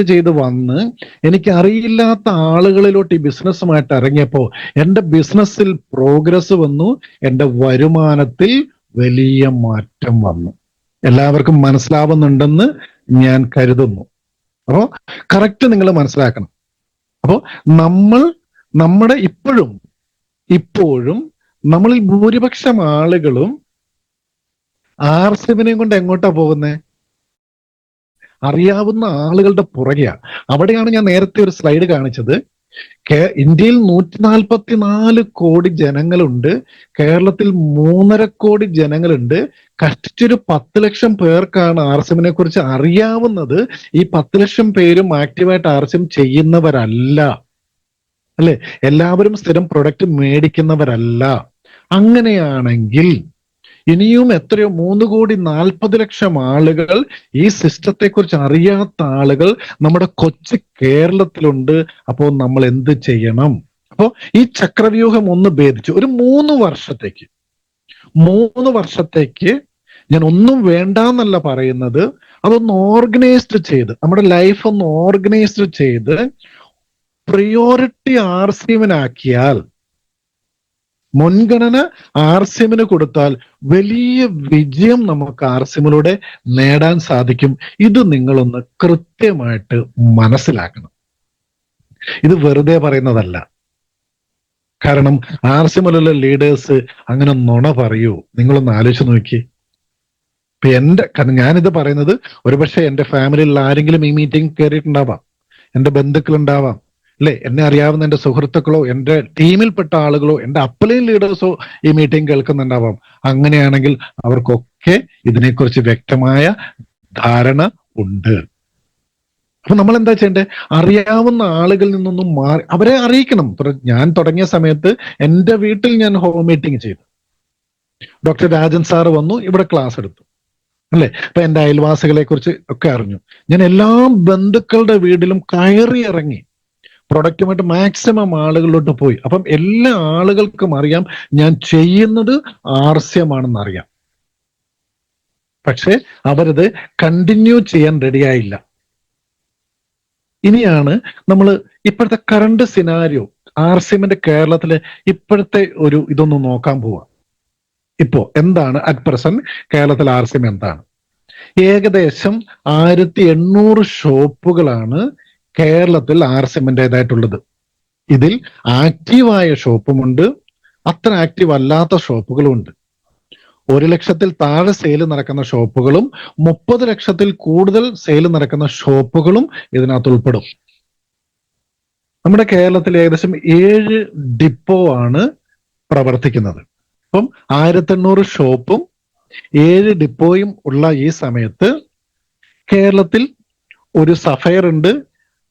ചെയ്ത് വന്ന് എനിക്ക് അറിയില്ലാത്ത ആളുകളിലോട്ട് ഈ ബിസിനസ്സുമായിട്ട് ഇറങ്ങിയപ്പോൾ എൻ്റെ ബിസിനസ്സിൽ പ്രോഗ്രസ് വന്നു, എൻ്റെ വരുമാനത്തിൽ വലിയ മാറ്റം വന്നു. എല്ലാവർക്കും മനസ്സിലാവുന്നുണ്ടെന്ന് ഞാൻ കരുതുന്നു. അപ്പോ കറക്റ്റ് നിങ്ങൾ മനസ്സിലാക്കണം. അപ്പോ നമ്മുടെ ഇപ്പോഴും നമ്മളിൽ ഭൂരിപക്ഷം ആളുകളും ആർസിഎമ്മിനെയും കൊണ്ട് എങ്ങോട്ടാ പോകുന്നത്? അറിയാവുന്ന ആളുകളുടെ പുറകെയാ. അവിടെയാണ് ഞാൻ നേരത്തെ ഒരു സ്ലൈഡ് കാണിച്ചത്. ഇന്ത്യയിൽ 144 കോടി ജനങ്ങളുണ്ട്, കേരളത്തിൽ 3.5 കോടി ജനങ്ങളുണ്ട്. കഷ്ടിച്ചൊരു 10 ലക്ഷം പേർക്കാണ് ആർസിഎമ്മിനെ കുറിച്ച് അറിയാവുന്നത്. ഈ 10 ലക്ഷം പേരും ആക്റ്റീവായിട്ട് ആർസിഎം ചെയ്യുന്നവരല്ല, അല്ലെ? എല്ലാവരും സ്ഥിരം പ്രൊഡക്റ്റ് മേടിക്കുന്നവരല്ല. അങ്ങനെയാണെങ്കിൽ ഇനിയും എത്രയോ 3,40,00,000 ആളുകൾ ഈ സിസ്റ്റത്തെ കുറിച്ച് അറിയാത്ത ആളുകൾ നമ്മുടെ കൊച്ചു കേരളത്തിലുണ്ട്. അപ്പോൾ നമ്മൾ എന്ത് ചെയ്യണം? അപ്പോൾ ഈ ചക്രവ്യൂഹം ഒന്ന് ഭേദിച്ച് ഒരു 3 വർഷത്തേക്ക് ഞാൻ ഒന്നും വേണ്ടെന്നല്ല പറയുന്നത്, അതൊന്ന് ഓർഗനൈസ്ഡ് ചെയ്ത്, നമ്മുടെ ലൈഫ് ഒന്ന് ഓർഗനൈസ്ഡ് ചെയ്ത് പ്രിയോറിറ്റി ആർസിഎമ്മിനാക്കിയാൽ, മുൻഗണന ആർസിഎമ്മിന് കൊടുത്താൽ വലിയ വിജയം നമുക്ക് ആർസിഎമ്മിലൂടെ നേടാൻ സാധിക്കും. ഇത് നിങ്ങളൊന്ന് കൃത്യമായിട്ട് മനസ്സിലാക്കണം. ഇത് വെറുതെ പറയുന്നതല്ല. കാരണം ആർസിഎമ്മിലുള്ള ലീഡേഴ്സ് അങ്ങനെ നുണ പറയൂ? നിങ്ങളൊന്ന് ആലോചിച്ച് നോക്കി. കാരണം ഞാനിത് പറയുന്നത് ഒരുപക്ഷെ എൻ്റെ ഫാമിലിയിലുള്ള ആരെങ്കിലും ഈ മീറ്റിംഗ് കയറിയിട്ടുണ്ടാവാം, എൻ്റെ ബന്ധുക്കളുണ്ടാവാം, അല്ലെ? എന്നെ അറിയാവുന്ന എൻ്റെ സുഹൃത്തുക്കളോ എൻ്റെ ടീമിൽപ്പെട്ട ആളുകളോ എൻ്റെ അപ്ലൈൻ ലീഡേഴ്സോ ഈ മീറ്റിംഗ് കേൾക്കുന്നുണ്ടാവാം. അങ്ങനെയാണെങ്കിൽ അവർക്കൊക്കെ ഇതിനെക്കുറിച്ച് വ്യക്തമായ ധാരണ ഉണ്ട്. അപ്പൊ നമ്മൾ എന്താ ചെയ്യേണ്ടത്? അറിയാവുന്ന ആളുകളിൽ നിന്നൊന്നും മാറി അവരെ അറിയിക്കണം. ഞാൻ തുടങ്ങിയ സമയത്ത് എൻ്റെ വീട്ടിൽ ഞാൻ ഹോം മീറ്റിംഗ് ചെയ്തു. ഡോക്ടർ രാജൻ സാറ് വന്നു, ഇവിടെ ക്ലാസ് എടുത്തു, അല്ലെ? അപ്പൊ എൻ്റെ അയൽവാസികളെ കുറിച്ച് ഒക്കെ അറിഞ്ഞു. ഞാൻ എല്ലാ ബന്ധുക്കളുടെ വീട്ടിലും കയറി ഇറങ്ങി പ്രൊഡക്റ്റുമായിട്ട് മാക്സിമം ആളുകളിലോട്ട് പോയി. അപ്പം എല്ലാ ആളുകൾക്കും അറിയാം ഞാൻ ചെയ്യുന്നത് ആർസ്യമാണെന്ന് അറിയാം. പക്ഷെ അവരത് കണ്ടിന്യൂ ചെയ്യാൻ റെഡിയായില്ല. ഇനിയാണ് നമ്മൾ ഇപ്പോഴത്തെ കറണ്ട് സിനാരിയോ ആർസിഎമ്മിന്റെ കേരളത്തിലെ ഇപ്പോഴത്തെ ഒരു ഇതൊന്ന് നോക്കാൻ പോവാ. ഇപ്പോ എന്താണ് അറ്റ് പ്രസന്റ് കേരളത്തിൽ ആർസിഎം എന്താണ്? ഏകദേശം 1800 ഷോപ്പുകളാണ് കേരളത്തിൽ ആർസിഎമ്മിൻ്റെതായിട്ടുള്ളത്. ഇതിൽ ആക്റ്റീവായ ഷോപ്പുമുണ്ട്, അത്ര ആക്റ്റീവ് അല്ലാത്ത ഷോപ്പുകളും ഉണ്ട്. 1 ലക്ഷത്തിൽ താഴെ സെയിൽ നടക്കുന്ന ഷോപ്പുകളും 30 ലക്ഷത്തിൽ കൂടുതൽ സെയിൽ നടക്കുന്ന ഷോപ്പുകളും ഇതിനകത്ത് ഉൾപ്പെടും. നമ്മുടെ കേരളത്തിൽ ഏകദേശം 7 ഡിപ്പോ ആണ് പ്രവർത്തിക്കുന്നത്. അപ്പം 1800 ഷോപ്പും 7 ഡിപ്പോയും ഉള്ള ഈ സമയത്ത് കേരളത്തിൽ ഒരു സഫയർ ഉണ്ട്.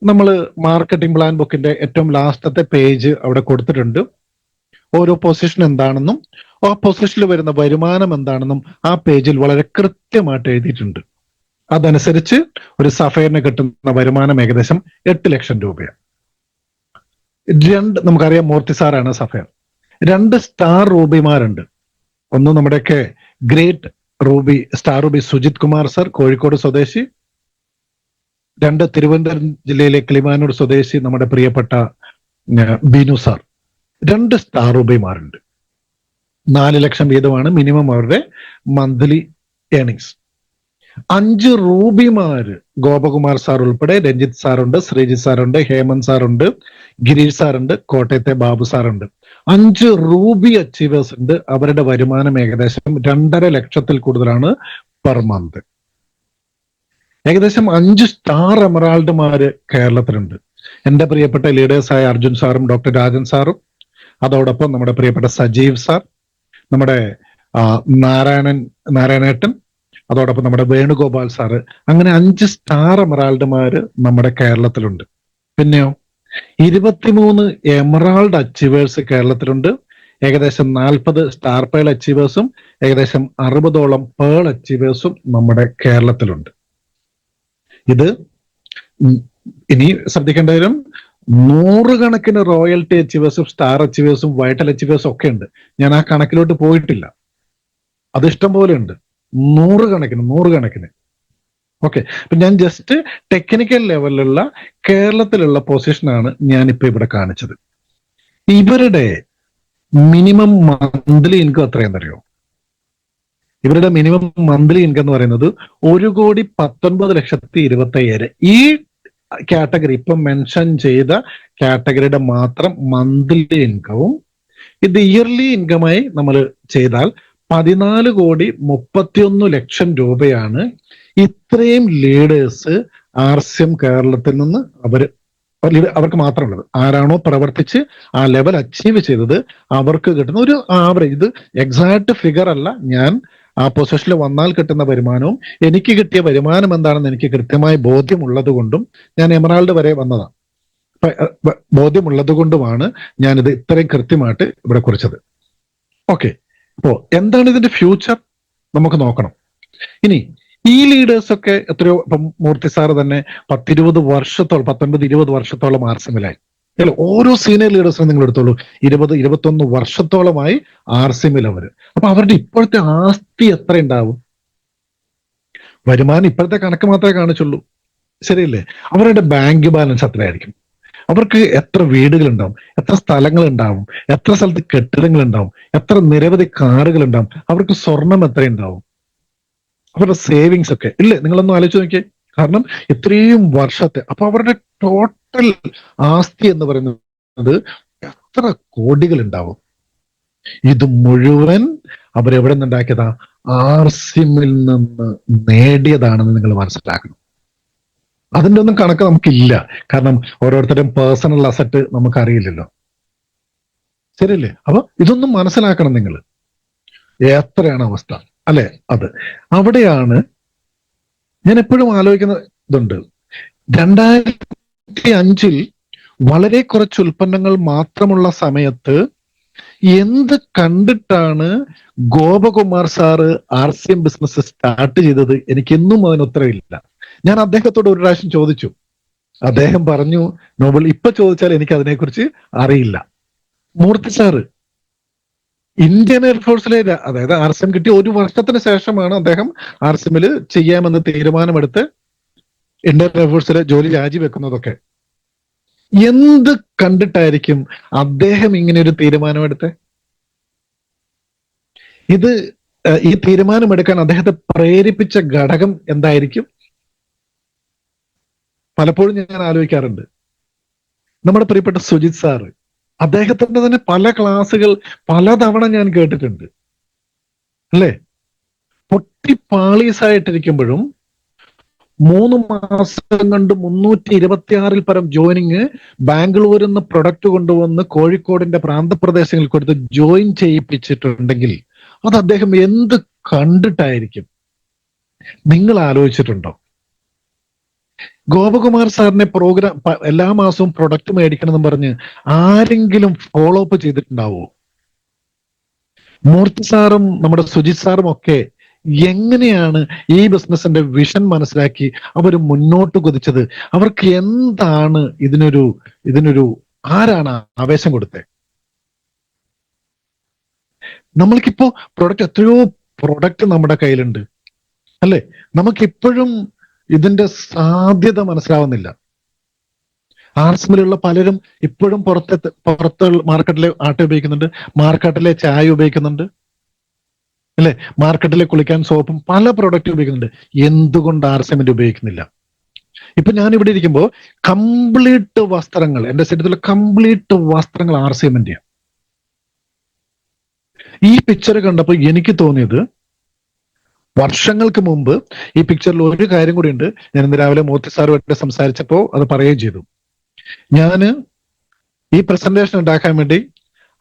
നമ്മൾ മാർക്കറ്റിംഗ് പ്ലാൻ ബുക്കിന്റെ ഏറ്റവും ലാസ്റ്റത്തെ പേജ് അവിടെ കൊടുത്തിട്ടുണ്ട്. ഓരോ പൊസിഷൻ എന്താണെന്നും ആ പൊസിഷനിൽ വരുന്ന വരുമാനം എന്താണെന്നും ആ പേജിൽ വളരെ കൃത്യമായിട്ട് എഴുതിയിട്ടുണ്ട്. അതനുസരിച്ച് ഒരു സഫയറിന് കിട്ടുന്ന വരുമാനം ഏകദേശം 8 ലക്ഷം രൂപയാണ്. നമുക്കറിയാം മൂർത്തി സാറാണ് സഫയർ. 2 സ്റ്റാർ റൂബിമാരുണ്ട്. ഒന്ന് നമ്മുടെയൊക്കെ great Ruby, star Ruby Sujith Kumar sir, Kozhikode സ്വദേശി. 2 തിരുവനന്തപുരം ജില്ലയിലെ കിളിമാനൂർ സ്വദേശി നമ്മുടെ പ്രിയപ്പെട്ട ബിനു സാർ. 2 സ്റ്റാർ റൂബിമാരുണ്ട്. 4 ലക്ഷം വീതമാണ് മിനിമം അവരുടെ മന്ത്ലി ഏണിങ്സ്. 5 റൂബിമാര്, ഗോപകുമാർ സാർ ഉൾപ്പെടെ, രഞ്ജിത്ത് സാറുണ്ട്, ശ്രീജിത്ത് സാറുണ്ട്, ഹേമന്ത് സാറുണ്ട്, ഗിരീഷ് സാറുണ്ട്, കോട്ടയത്തെ ബാബു സാറുണ്ട്. 5 റൂബി അച്ചീവേഴ്സ് ഉണ്ട്. അവരുടെ വരുമാനം ഏകദേശം 2.5 ലക്ഷത്തിൽ കൂടുതലാണ് പെർ മന്ത്. ഏകദേശം 5 സ്റ്റാർ എമറാൾഡുമാര് കേരളത്തിലുണ്ട്. എന്റെ പ്രിയപ്പെട്ട ലീഡേഴ്സായ അർജുൻ സാറും ഡോക്ടർ രാജൻ സാറും, അതോടൊപ്പം നമ്മുടെ പ്രിയപ്പെട്ട സജീവ് സാർ, നമ്മുടെ നാരായണേട്ടൻ, അതോടൊപ്പം നമ്മുടെ വേണുഗോപാൽ സാറ്. അങ്ങനെ 5 സ്റ്റാർ എമറാൾഡുമാര് നമ്മുടെ കേരളത്തിലുണ്ട്. പിന്നെയോ 23 എമറാൾഡ് അച്ചീവേഴ്സ് കേരളത്തിലുണ്ട്. ഏകദേശം 40 സ്റ്റാർ പേൾ അച്ചീവേഴ്സും ഏകദേശം 60ഓളം പേൾ അച്ചീവേഴ്സും നമ്മുടെ കേരളത്തിലുണ്ട്. ഇത് ഇനി ശ്രദ്ധിക്കേണ്ട വരും, 100 കണക്കിന് റോയൽറ്റി അച്ചീവേഴ്സും സ്റ്റാർ അച്ചീവേഴ്സും വൈറ്റൽ അച്ചീവേഴ്സും ഒക്കെ ഉണ്ട്. ഞാൻ ആ കണക്കിലോട്ട് പോയിട്ടില്ല. അത് ഇഷ്ടം പോലെ ഉണ്ട്, 100 കണക്കിന്. ഓക്കെ, അപ്പൊ ഞാൻ ജസ്റ്റ് ടെക്നിക്കൽ ലെവലിലുള്ള കേരളത്തിലുള്ള പൊസിഷനാണ് ഞാനിപ്പോ ഇവിടെ കാണിച്ചത്. ഇവരുടെ മിനിമം മന്ത്ലി ഇൻകം എത്രയാണെന്ന് അറിയോ? ഇവരുടെ മിനിമം മന്ത്ലി ഇൻകം എന്ന് പറയുന്നത് 1,19,25,000. ഈ കാറ്റഗറി, ഇപ്പം മെൻഷൻ ചെയ്ത കാറ്റഗറിയുടെ മാത്രം മന്ത്ലി ഇൻകവും ഇത് ഇയർലി ഇൻകമായി നമ്മൾ ചെയ്താൽ 14,31,00,000 രൂപയാണ് ഇത്രയും ലീഡേഴ്സ് ആർസിഎം കേരളത്തിൽ നിന്ന് അവർക്ക് മാത്രമുള്ളത്. ആരാണോ പ്രവർത്തിച്ച് ആ ലെവൽ അച്ചീവ് ചെയ്തത് അവർക്ക് കിട്ടുന്ന ഒരു ആവറേജ്. ഇത് എക്സാക്ട് ഫിഗർ അല്ല. ഞാൻ ആ പൊസിഷനിൽ വന്നാൽ കിട്ടുന്ന വരുമാനവും എനിക്ക് കിട്ടിയ വരുമാനം എന്താണെന്ന് എനിക്ക് കൃത്യമായി ബോധ്യമുള്ളത് കൊണ്ടും ഞാൻ എമറാൾഡ് വരെ വന്നതാണ്. ബോധ്യമുള്ളത് കൊണ്ടുമാണ് ഞാനിത് ഇത്രയും കൃത്യമായിട്ട് ഇവിടെ കുറിച്ചത്. ഓക്കെ, അപ്പോ എന്താണ് ഇതിന്റെ ഫ്യൂച്ചർ നമുക്ക് നോക്കണം. ഇനി ഈ ലീഡേഴ്സ് ഒക്കെ എത്രയോ, ഇപ്പം മൂർത്തി സാറ് തന്നെ 19-20 വർഷത്തോളം ആർസിഎമ്മിലായി. അല്ല, ഓരോ സീനിയർ ലീഡേഴ്സിനും നിങ്ങൾ എടുത്തോളൂ, 20-21 വർഷത്തോളമായി ആർസിഎമ്മിൽ അവര്. അപ്പൊ അവരുടെ ഇപ്പോഴത്തെ ആസ്തി എത്ര ഉണ്ടാവും? വരുമാനം ഇപ്പോഴത്തെ കണക്ക് മാത്രമേ കാണിച്ചുള്ളൂ, ശരിയല്ലേ? അവരുടെ ബാങ്ക് ബാലൻസ് എത്രയായിരിക്കും? അവർക്ക് എത്ര വീടുകൾ ഉണ്ടാവും, എത്ര സ്ഥലങ്ങൾ ഉണ്ടാവും, എത്ര സ്ഥലത്ത് കെട്ടിടങ്ങൾ ഉണ്ടാവും, എത്ര നിരവധി കാറുകൾ ഉണ്ടാവും, അവർക്ക് സ്വർണം എത്ര ഉണ്ടാവും, അവരുടെ സേവിങ്സ് ഒക്കെ ഇല്ലേ? നിങ്ങളൊന്ന് ആലോചിച്ച് നോക്കിയേ. കാരണം ഇത്രയും വർഷത്തെ, അപ്പൊ അവരുടെ ടോട്ടൽ ആസ്തി എന്ന് പറയുന്നത് എത്ര കോടികൾ ഉണ്ടാവും? ഇത് മുഴുവൻ അവരെവിടെ നിന്നുണ്ടാക്കിയതാ? ആർസിഎമ്മിൽ നിന്ന് നേടിയതാണെന്ന് നിങ്ങൾ മനസ്സിലാക്കണം. അതിൻ്റെ ഒന്നും കണക്ക് നമുക്കില്ല, കാരണം ഓരോരുത്തരുടെയും പേഴ്സണൽ അസറ്റ് നമുക്കറിയില്ലല്ലോ, ശരിയല്ലേ? അപ്പൊ ഇതൊന്നും മനസ്സിലാക്കണം നിങ്ങൾ, എത്രയാണ് അവസ്ഥ, അല്ലെ? അത് അവിടെയാണ് ഞാൻ എപ്പോഴും ആലോചിക്കുന്ന ഇതുണ്ട്. 2005 വളരെ കുറച്ച് ഉൽപ്പന്നങ്ങൾ മാത്രമുള്ള സമയത്ത് എന്ത് കണ്ടിട്ടാണ് Gopakumar sir RCM business start ചെയ്തത്? എനിക്കെന്നും അതിന് ഉത്തരവില്ല. ഞാൻ അദ്ദേഹത്തോട് ഒരു പ്രാവശ്യം ചോദിച്ചു, അദ്ദേഹം പറഞ്ഞു, നോബൽ ഇപ്പൊ ചോദിച്ചാൽ എനിക്ക് അതിനെക്കുറിച്ച് അറിയില്ല. മൂർത്തി സാറ് ഇന്ത്യൻ എയർഫോഴ്സിലെ അതായത് RCM കിട്ടിയ 1 വർഷത്തിന് ശേഷമാണ് അദ്ദേഹം RCMൽ ചെയ്യാമെന്ന് തീരുമാനമെടുത്ത് ഇന്ത്യൻ എയർഫോഴ്സിലെ ജോലി രാജിവെക്കുന്നതൊക്കെ. എന്ത് കണ്ടിട്ടായിരിക്കും അദ്ദേഹം ഇങ്ങനെ ഒരു തീരുമാനമെടുത്ത്? ഇത് ഈ തീരുമാനമെടുക്കാൻ അദ്ദേഹത്തെ പ്രേരിപ്പിച്ച ഘടകം എന്തായിരിക്കും? പലപ്പോഴും ഞാൻ ആലോചിക്കാറുണ്ട്. നമ്മുടെ പ്രിയപ്പെട്ട സുജിത് സാറ്, അദ്ദേഹത്തിന്റെ തന്നെ പല ക്ലാസ്സുകൾ പലതവണ ഞാൻ കേട്ടിട്ടുണ്ട്, അല്ലേ? പൊട്ടിപ്പാളീസായിട്ടിരിക്കുമ്പോഴും 3 മാസം കൊണ്ട് 326 പരം ജോയിനിങ് ബാംഗ്ലൂരിൽ നിന്ന് പ്രൊഡക്റ്റ് കൊണ്ടുവന്ന് കോഴിക്കോടിന്റെ പ്രാന്തപ്രദേശങ്ങളിൽ കൊടുത്ത് ജോയിൻ ചെയ്യിപ്പിച്ചിട്ടുണ്ടെങ്കിൽ അത് അദ്ദേഹം എന്ത് കണ്ടിട്ടായിരിക്കും? നിങ്ങൾ ആലോചിച്ചിട്ടുണ്ടോ? ഗോപകുമാർ സാറിനെ പ്രോഗ്രാം എല്ലാ മാസവും പ്രൊഡക്റ്റ് മേടിക്കണം എന്ന് പറഞ്ഞ് ആരെങ്കിലും ഫോളോ അപ്പ് ചെയ്തിട്ടുണ്ടാവോ? മൂർത്തി സാറും നമ്മുടെ സുജിത് സാറും ഒക്കെ എങ്ങനെയാണ് ഈ ബിസിനസിന്റെ വിഷൻ മനസ്സിലാക്കി അവർ മുന്നോട്ട് കുതിച്ചത്? അവർക്ക് എന്താണ് ഇതിനൊരു ആരാണ് ആവേശം കൊടുത്തത്? നമ്മൾക്കിപ്പോ എത്രയോ പ്രൊഡക്റ്റ് നമ്മുടെ കയ്യിലുണ്ട്, അല്ലെ? നമുക്കിപ്പോഴും ഇതിന്റെ സാധ്യത മനസ്സിലാവുന്നില്ല. RCMലുള്ള പലരും ഇപ്പോഴും പുറത്ത് മാർക്കറ്റിലെ ആട്ട ഉപയോഗിക്കുന്നുണ്ട്, മാർക്കറ്റിലെ ചായ ഉപയോഗിക്കുന്നുണ്ട്, അല്ലെ? മാർക്കറ്റിലെ കുളിക്കാൻ സോപ്പും പല പ്രൊഡക്റ്റ് ഉപയോഗിക്കുന്നുണ്ട്. എന്തുകൊണ്ട് RCMന്റെ ഉപയോഗിക്കുന്നില്ല? ഇപ്പൊ ഞാൻ ഇവിടെ ഇരിക്കുമ്പോ കംപ്ലീറ്റ് വസ്ത്രങ്ങൾ, എന്റെ ശരീരത്തിലെ കംപ്ലീറ്റ് വസ്ത്രങ്ങൾ RCMന്റെ. ഈ പിക്ചർ കണ്ടപ്പോൾ എനിക്ക് തോന്നിയത്, വർഷങ്ങൾക്ക് മുമ്പ് ഈ പിക്ചറിൽ ഒരു കാര്യം കൂടി ഉണ്ട്. ഞാൻ ഇന്ന് രാവിലെ മൂർത്തി സാറുമായിട്ട് സംസാരിച്ചപ്പോൾ അത് പറയുകയും ചെയ്തു. ഞാന് ഈ പ്രസന്റേഷൻ ഉണ്ടാക്കാൻ വേണ്ടി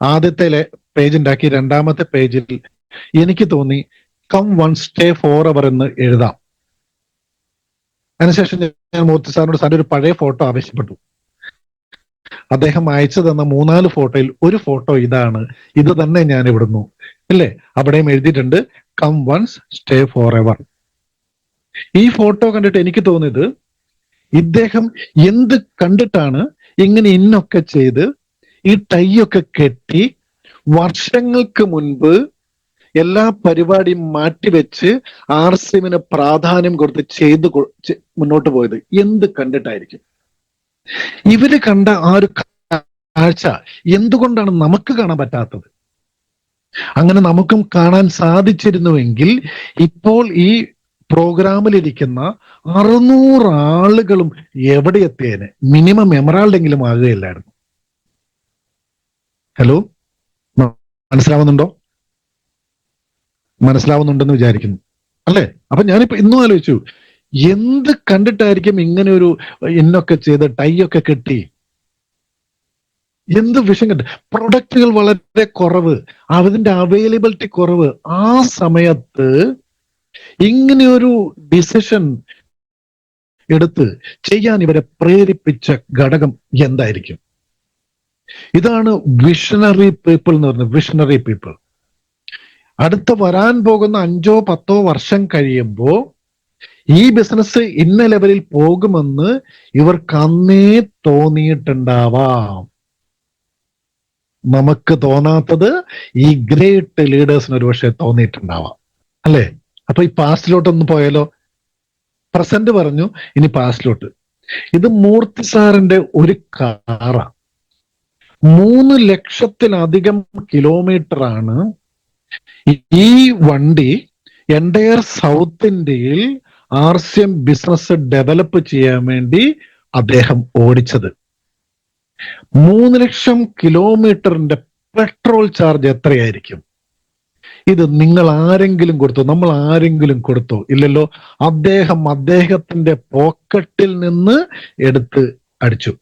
ആദ്യത്തെ പേജ് ഉണ്ടാക്കി. 2ാമത്തെ പേജിൽ എനിക്ക് തോന്നി കം വൺ സ്റ്റേ ഫോർ അവർ എന്ന് എഴുതാം. അതിനുശേഷം ഞാൻ മൂർത്തി സാറിന്റെ ഒരു പഴയ ഫോട്ടോ ആവശ്യപ്പെട്ടു. അദ്ദേഹം അയച്ചു തന്ന 3-4 ഫോട്ടോയിൽ ഒരു ഫോട്ടോ ഇതാണ്, ഇത് തന്നെ ഞാൻ ഇവിടുന്നു, അല്ലേ? അവിടെയും എഴുതിയിട്ടുണ്ട് come once stay forever. ഈ ഫോട്ടോ കണ്ടിട്ട് എനിക്ക് തോന്നിയത്, ഇദ്ദേഹം എന്ത് കണ്ടിട്ടാണ് ഇങ്ങനെ ഇന്നൊക്കെ ചെയ്ത് ഈ ടൈയൊക്കെ കെട്ടി വർഷങ്ങൾക്ക് മുൻപ് എല്ലാ പരിപാടിയും മാറ്റിവെച്ച് RCMന് പ്രാധാന്യം കൊടുത്ത് ചെയ്ത് മുന്നോട്ട് പോയത് എന്ത് കണ്ടിട്ടായിരിക്കും? ഇവര് കണ്ട ആ ഒരു കാഴ്ച എന്തുകൊണ്ടാണ് നമുക്ക് കാണാൻ പറ്റാത്തത്? അങ്ങനെ നമുക്കും കാണാൻ സാധിച്ചിരുന്നുവെങ്കിൽ ഇപ്പോൾ ഈ പ്രോഗ്രാമിലിരിക്കുന്ന 600 ആളുകളും എവിടെ എത്തിയേനെ? മിനിമം എമറാൾഡെങ്കിലും ആകുകയില്ലായിരുന്നു. ഹലോ, മനസ്സിലാവുന്നുണ്ടെന്ന് വിചാരിക്കുന്നു, അല്ലേ? അപ്പൊ ഞാനിപ്പോ ഇന്നും ആലോചിച്ചു, എന്ത് കണ്ടിട്ടായിരിക്കും ഇങ്ങനെ ഒരു ഇന്നൊക്കെ ചെയ്ത് ടൈയൊക്കെ കെട്ടി? എന്ത് വിഷം കണ്ട്? പ്രൊഡക്റ്റുകൾ വളരെ കുറവ്, അതിന്റെ അവൈലബിലിറ്റി കുറവ്. ആ സമയത്ത് ഇങ്ങനെയൊരു ഡിസിഷൻ എടുത്ത് ചെയ്യാൻ ഇവരെ പ്രേരിപ്പിച്ച ഘടകം എന്തായിരിക്കും? ഇതാണ് വിഷണറി പീപ്പിൾ എന്ന് പറയുന്നത്. വിഷണറി പീപ്പിൾ അടുത്ത വരാൻ പോകുന്ന 5-10 വർഷം കഴിയുമ്പോ ഈ ബിസിനസ് ഇന്ന ലെവലിൽ പോകുമെന്ന് ഇവർക്ക് അന്നേ തോന്നിയിട്ടുണ്ടാവാം. നമുക്ക് തോന്നാത്തത് ഈ ഗ്രേറ്റ് ലീഡേഴ്സിന് ഒരുപക്ഷെ തോന്നിയിട്ടുണ്ടാവാം, അല്ലെ? അപ്പൊ ഈ പാസ്റ്റിലോട്ടൊന്ന് പോയാലോ? പ്രസന്റ് പറഞ്ഞു, ഇനി പാസ്റ്റിലോട്ട്. ഇത് മൂർത്തി സാറിന്റെ ഒരു കാറാ. 3 ലക്ഷത്തിലധികം കിലോമീറ്റർ ആണ് ഈ വണ്ടി എൻറ്റയർ സൗത്ത് ഇന്ത്യയിൽ RCM ബിസിനസ് ഡെവലപ്പ് ചെയ്യാൻ വേണ്ടി അദ്ദേഹം ഓടിച്ചത്. 3 ലക്ഷം കിലോമീറ്ററിന്റെ പെട്രോൾ ചാർജ് എത്രയായിരിക്കും? ഇത് നിങ്ങൾ ആരെങ്കിലും കൊടുത്തോ? നമ്മൾ ആരെങ്കിലും കൊടുത്തോ? ഇല്ലല്ലോ. അദ്ദേഹത്തിന്റെ പോക്കറ്റിൽ നിന്ന് എടുത്ത് അടിച്ചു.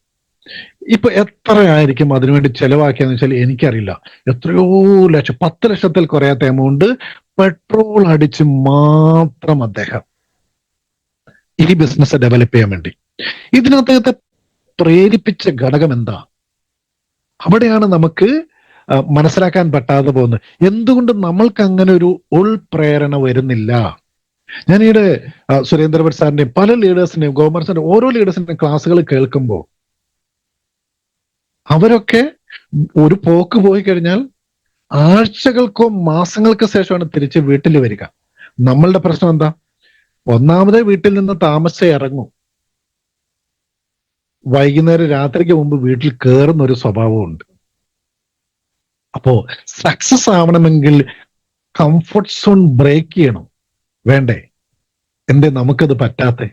ഇപ്പൊ എത്രയായിരിക്കും അതിനുവേണ്ടി ചെലവാക്കിയെന്ന് വെച്ചാൽ എനിക്കറിയില്ല. എത്രയോ ലക്ഷം, 10 ലക്ഷത്തിൽ കുറയാത്ത എമൗണ്ട് പെട്രോൾ അടിച്ച് മാത്രം അദ്ദേഹം ഈ ബിസിനസ് ഡെവലപ്പ് ചെയ്യാൻ വേണ്ടി. ഇതിനകത്തെ പ്രേരിപ്പിച്ച ഘടകം എന്താ? അവിടെയാണ് നമുക്ക് മനസ്സിലാക്കാൻ പറ്റാതെ പോകുന്നത്. എന്തുകൊണ്ട് നമ്മൾക്ക് അങ്ങനെ ഒരു ഉൾപ്രേരണ വരുന്നില്ല? ഞാൻ ഈയിടെ സുരേന്ദ്രഭട്ട് സാറിന്റെയും പല ലീഡേഴ്സിന്റെയും ഗവർണർ ഓരോ ലീഡേഴ്സിന്റെയും ക്ലാസ്സുകൾ കേൾക്കുമ്പോൾ അവരൊക്കെ ഒരു പോക്ക് പോയി കഴിഞ്ഞാൽ ആഴ്ചകൾക്കോ മാസങ്ങൾക്കോ ശേഷമാണ് തിരിച്ച് വീട്ടിൽ വരിക. നമ്മളുടെ പ്രശ്നം എന്താ? ഒന്നാമതേ വീട്ടിൽ നിന്ന് താമസിച്ചേ ഇറങ്ങും, വൈകുന്നേരം രാത്രിക്ക് മുമ്പ് വീട്ടിൽ കയറുന്ന ഒരു സ്വഭാവമുണ്ട്. അപ്പോ സക്സസ് ആവണമെങ്കിൽ കംഫർട്ട് സോൺ ബ്രേക്ക് ചെയ്യണം, വേണ്ടേ? എന്തേ നമുക്കത് പറ്റാത്തെ?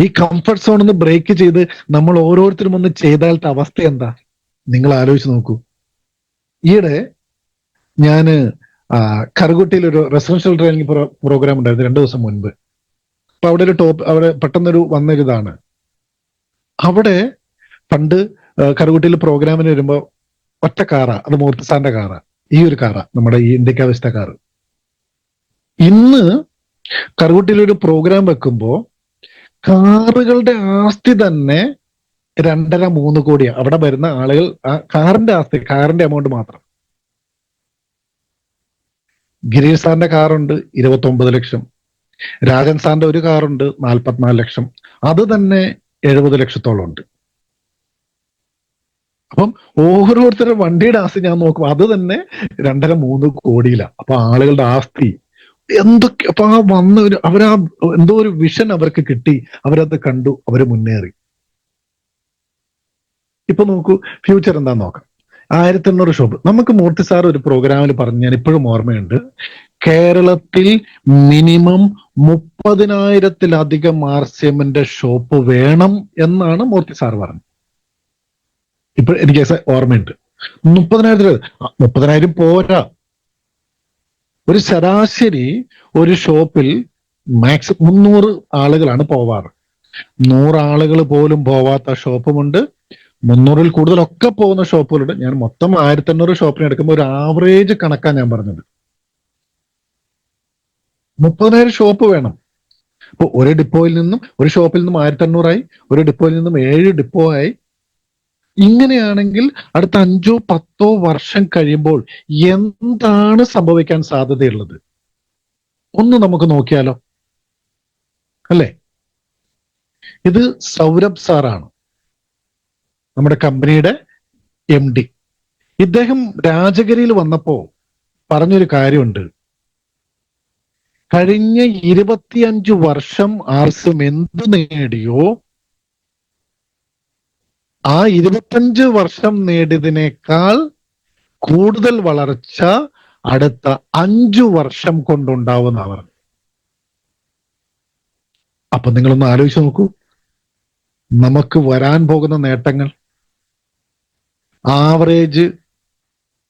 ഈ കംഫർട്ട് സോൺ ഒന്ന് ബ്രേക്ക് ചെയ്ത് നമ്മൾ ഓരോരുത്തരും ഒന്ന് ചെയ്താലത്തെ അവസ്ഥ എന്താ നിങ്ങൾ ആലോചിച്ച് നോക്കൂ. ഈയിടെ ഞാന് കറുകുട്ടിയിൽ ഒരു റെസിഡൻഷ്യൽ ട്രെയിനിങ് പ്രോഗ്രാം ഉണ്ടായിരുന്നു 2 ദിവസം മുൻപ്. അപ്പൊ അവിടെ പെട്ടെന്നൊരു വന്നൊരിതാണ്. അവിടെ പണ്ട് കറുകുട്ടിയിൽ പ്രോഗ്രാമിന് വരുമ്പോ ഒറ്റ കാറാ, അത് മൂർത്തി സാറിന്റെ കാറാ, ഈ ഒരു കാറാ, നമ്മുടെ ഈ ഇന്ത്യക്ക് ആവശ്യത്തെ കാറ്. ഇന്ന് കറുകുട്ടിയിൽ ഒരു പ്രോഗ്രാം വെക്കുമ്പോ കാറുകളുടെ ആസ്തി തന്നെ 2.5-3 കോടിയാ. അവിടെ വരുന്ന ആളുകൾ ആ കാറിന്റെ ആസ്തി, കാറിന്റെ എമൗണ്ട് മാത്രം. ഗിരീഷ് സാറിന്റെ കാറുണ്ട് 29 ലക്ഷം, രാജൻ സാറിന്റെ ഒരു കാറുണ്ട് 44 ലക്ഷം, അത് തന്നെ 70 ലക്ഷത്തോളം ഉണ്ട്. അപ്പം ഓരോരുത്തരുടെ വണ്ടിയുടെ ആസ്തി ഞാൻ നോക്കും, അത് തന്നെ 2.5-3 കോടിയിലാണ്. അപ്പൊ ആളുകളുടെ ആസ്തി എന്തൊക്കെ! അപ്പൊ ആ വന്ന അവരാ എന്തോ ഒരു വിഷൻ അവർക്ക് കിട്ടി, അവരത് കണ്ടു, അവര് മുന്നേറി. ഇപ്പൊ നോക്കൂ, ഫ്യൂച്ചർ എന്താന്ന് നോക്കാം. 1800 ഷോപ്പ്. നമുക്ക് മൂർത്തി സാർ ഒരു പ്രോഗ്രാമിൽ പറഞ്ഞ് ഞാൻ ഇപ്പോഴും ഓർമ്മയുണ്ട്, കേരളത്തിൽ മിനിമം 30,000-ത്തിലധികം RCMന്റെ ഷോപ്പ് വേണം എന്നാണ് മൂർത്തി സാർ പറഞ്ഞത്. ഇപ്പൊ എനിക്ക് ഓർമ്മയുണ്ട്. 30,000 പോരാ. ഒരു ശരാശരി ഒരു ഷോപ്പിൽ മാക്സിമം 300 ആളുകളാണ് പോവാറ്. 100 ആളുകൾ പോലും പോവാത്ത ഷോപ്പുമുണ്ട്, 300-ൽ കൂടുതലൊക്കെ പോകുന്ന ഷോപ്പുകളുണ്ട്. ഞാൻ മൊത്തം 1800 ഷോപ്പിന് എടുക്കുമ്പോൾ ഒരു ആവറേജ് കണക്കാണ് ഞാൻ പറഞ്ഞത്. 30,000 ഷോപ്പ് വേണം. അപ്പൊ ഒരു ഡിപ്പോയിൽ നിന്നും, ഒരു ഷോപ്പിൽ നിന്നും 1800 ആയി, ഒരു ഡിപ്പോയിൽ നിന്നും 7 ഡിപ്പോ ആയി. ഇങ്ങനെയാണെങ്കിൽ അടുത്ത 5-10 വർഷം കഴിയുമ്പോൾ എന്താണ് സംഭവിക്കാൻ സാധ്യതയുള്ളത് ഒന്ന് നമുക്ക് നോക്കിയാലോ, അല്ലേ? ഇത് സൗരഭ് സാറാണ്, നമ്മുടെ കമ്പനിയുടെ MD. ഇദ്ദേഹം രാജഗിരിയിൽ വന്നപ്പോ പറഞ്ഞൊരു കാര്യമുണ്ട്. കഴിഞ്ഞ 25 വർഷം RCM എന്ത് നേടിയോ ആ 25 വർഷം നേടിയതിനേക്കാൾ കൂടുതൽ വളർച്ച അടുത്ത 5 വർഷം കൊണ്ടുണ്ടാവുന്ന അവർ. അപ്പൊ നിങ്ങളൊന്ന് ആലോചിച്ച് നോക്കൂ, നമുക്ക് വരാൻ പോകുന്ന നേട്ടങ്ങൾ. ആവറേജ്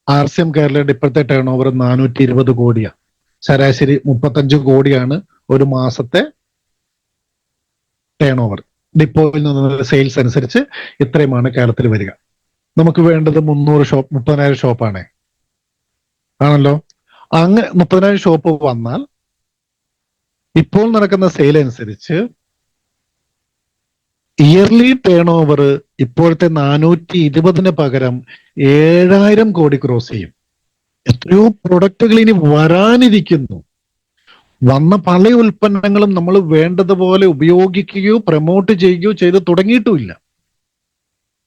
RCM കേരളയുടെ ഇപ്പോഴത്തെ ടേൺ ഓവർ 420 കോടിയാണ്. ശരാശരി 35 കോടിയാണ് ഒരു മാസത്തെ ടേൺ ഓവർ. ഡിപ്പോയിൽ നിന്ന് സെയിൽസ് അനുസരിച്ച് ഇത്രയുമാണ് കേരളത്തിൽ വരിക. നമുക്ക് വേണ്ടത് 30,000 ഷോപ്പാണ്, ആണല്ലോ. അങ്ങ് 30,000 ഷോപ്പ് വന്നാൽ ഇപ്പോൾ നടക്കുന്ന സെയിൽ അനുസരിച്ച് ഇയർലി ടേൺ ഓവർ ഇപ്പോഴത്തെ 420-ന് പകരം 7,000 കോടി ക്രോസ് ചെയ്യും. എത്രയോ പ്രൊഡക്റ്റുകൾ ഇനി വരാനിരിക്കുന്നു. വന്ന പല ഉൽപ്പന്നങ്ങളും നമ്മൾ വേണ്ടതുപോലെ ഉപയോഗിക്കുകയോ പ്രൊമോട്ട് ചെയ്യുകയോ ചെയ്ത് തുടങ്ങിയിട്ടുമില്ല.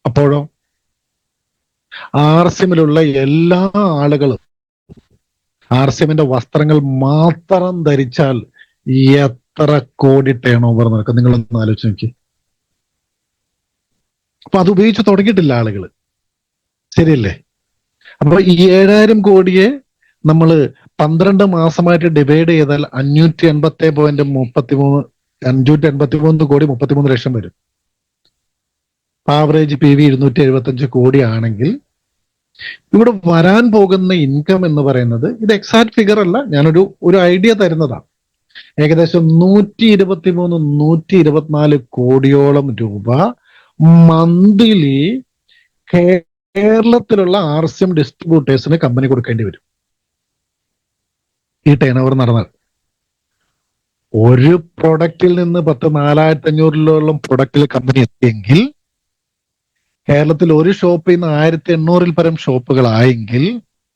അപ്പോഴോ RCMലുള്ള എല്ലാ ആളുകളും RCMന്റെ വസ്ത്രങ്ങൾ മാത്രം ധരിച്ചാൽ എത്ര കോടി ടേൺ ഓവർ നടക്കും നിങ്ങളൊന്ന് ആലോചിച്ച് നോക്കി. അപ്പൊ അത് ഉപയോഗിച്ച് തുടങ്ങിയിട്ടില്ല ആളുകൾ, ശരിയല്ലേ? അപ്പൊ ഈ 7,000 കോടിയെ നമ്മൾ 12 മാസമായിട്ട് ഡിവൈഡ് ചെയ്താൽ 583 കോടി 33 ലക്ഷം വരും. ആവറേജ് PV 275 കോടി ആണെങ്കിൽ ഇവിടെ വരാൻ പോകുന്ന ഇൻകം എന്ന് പറയുന്നത്, ഇത് എക്സാക്ട് ഫിഗർ അല്ല, ഞാനൊരു ഐഡിയ തരുന്നതാണ്. ഏകദേശം 123-124 കോടിയോളം രൂപ മന്ത്ലി കേരളത്തിലുള്ള RCM ഡിസ്ട്രിബ്യൂട്ടേഴ്സിന് കമ്പനി കൊടുക്കേണ്ടി വരും ഈ ടേൺ ഓവർ നടന്നാൽ. ഒരു പ്രൊഡക്റ്റിൽ നിന്ന് 4,500-ലോളം പ്രൊഡക്റ്റിൽ കമ്പനി എത്തിയെങ്കിൽ, കേരളത്തിൽ ഒരു ഷോപ്പിൽ നിന്ന് 1,800-ൽ പരം ഷോപ്പുകളായെങ്കിൽ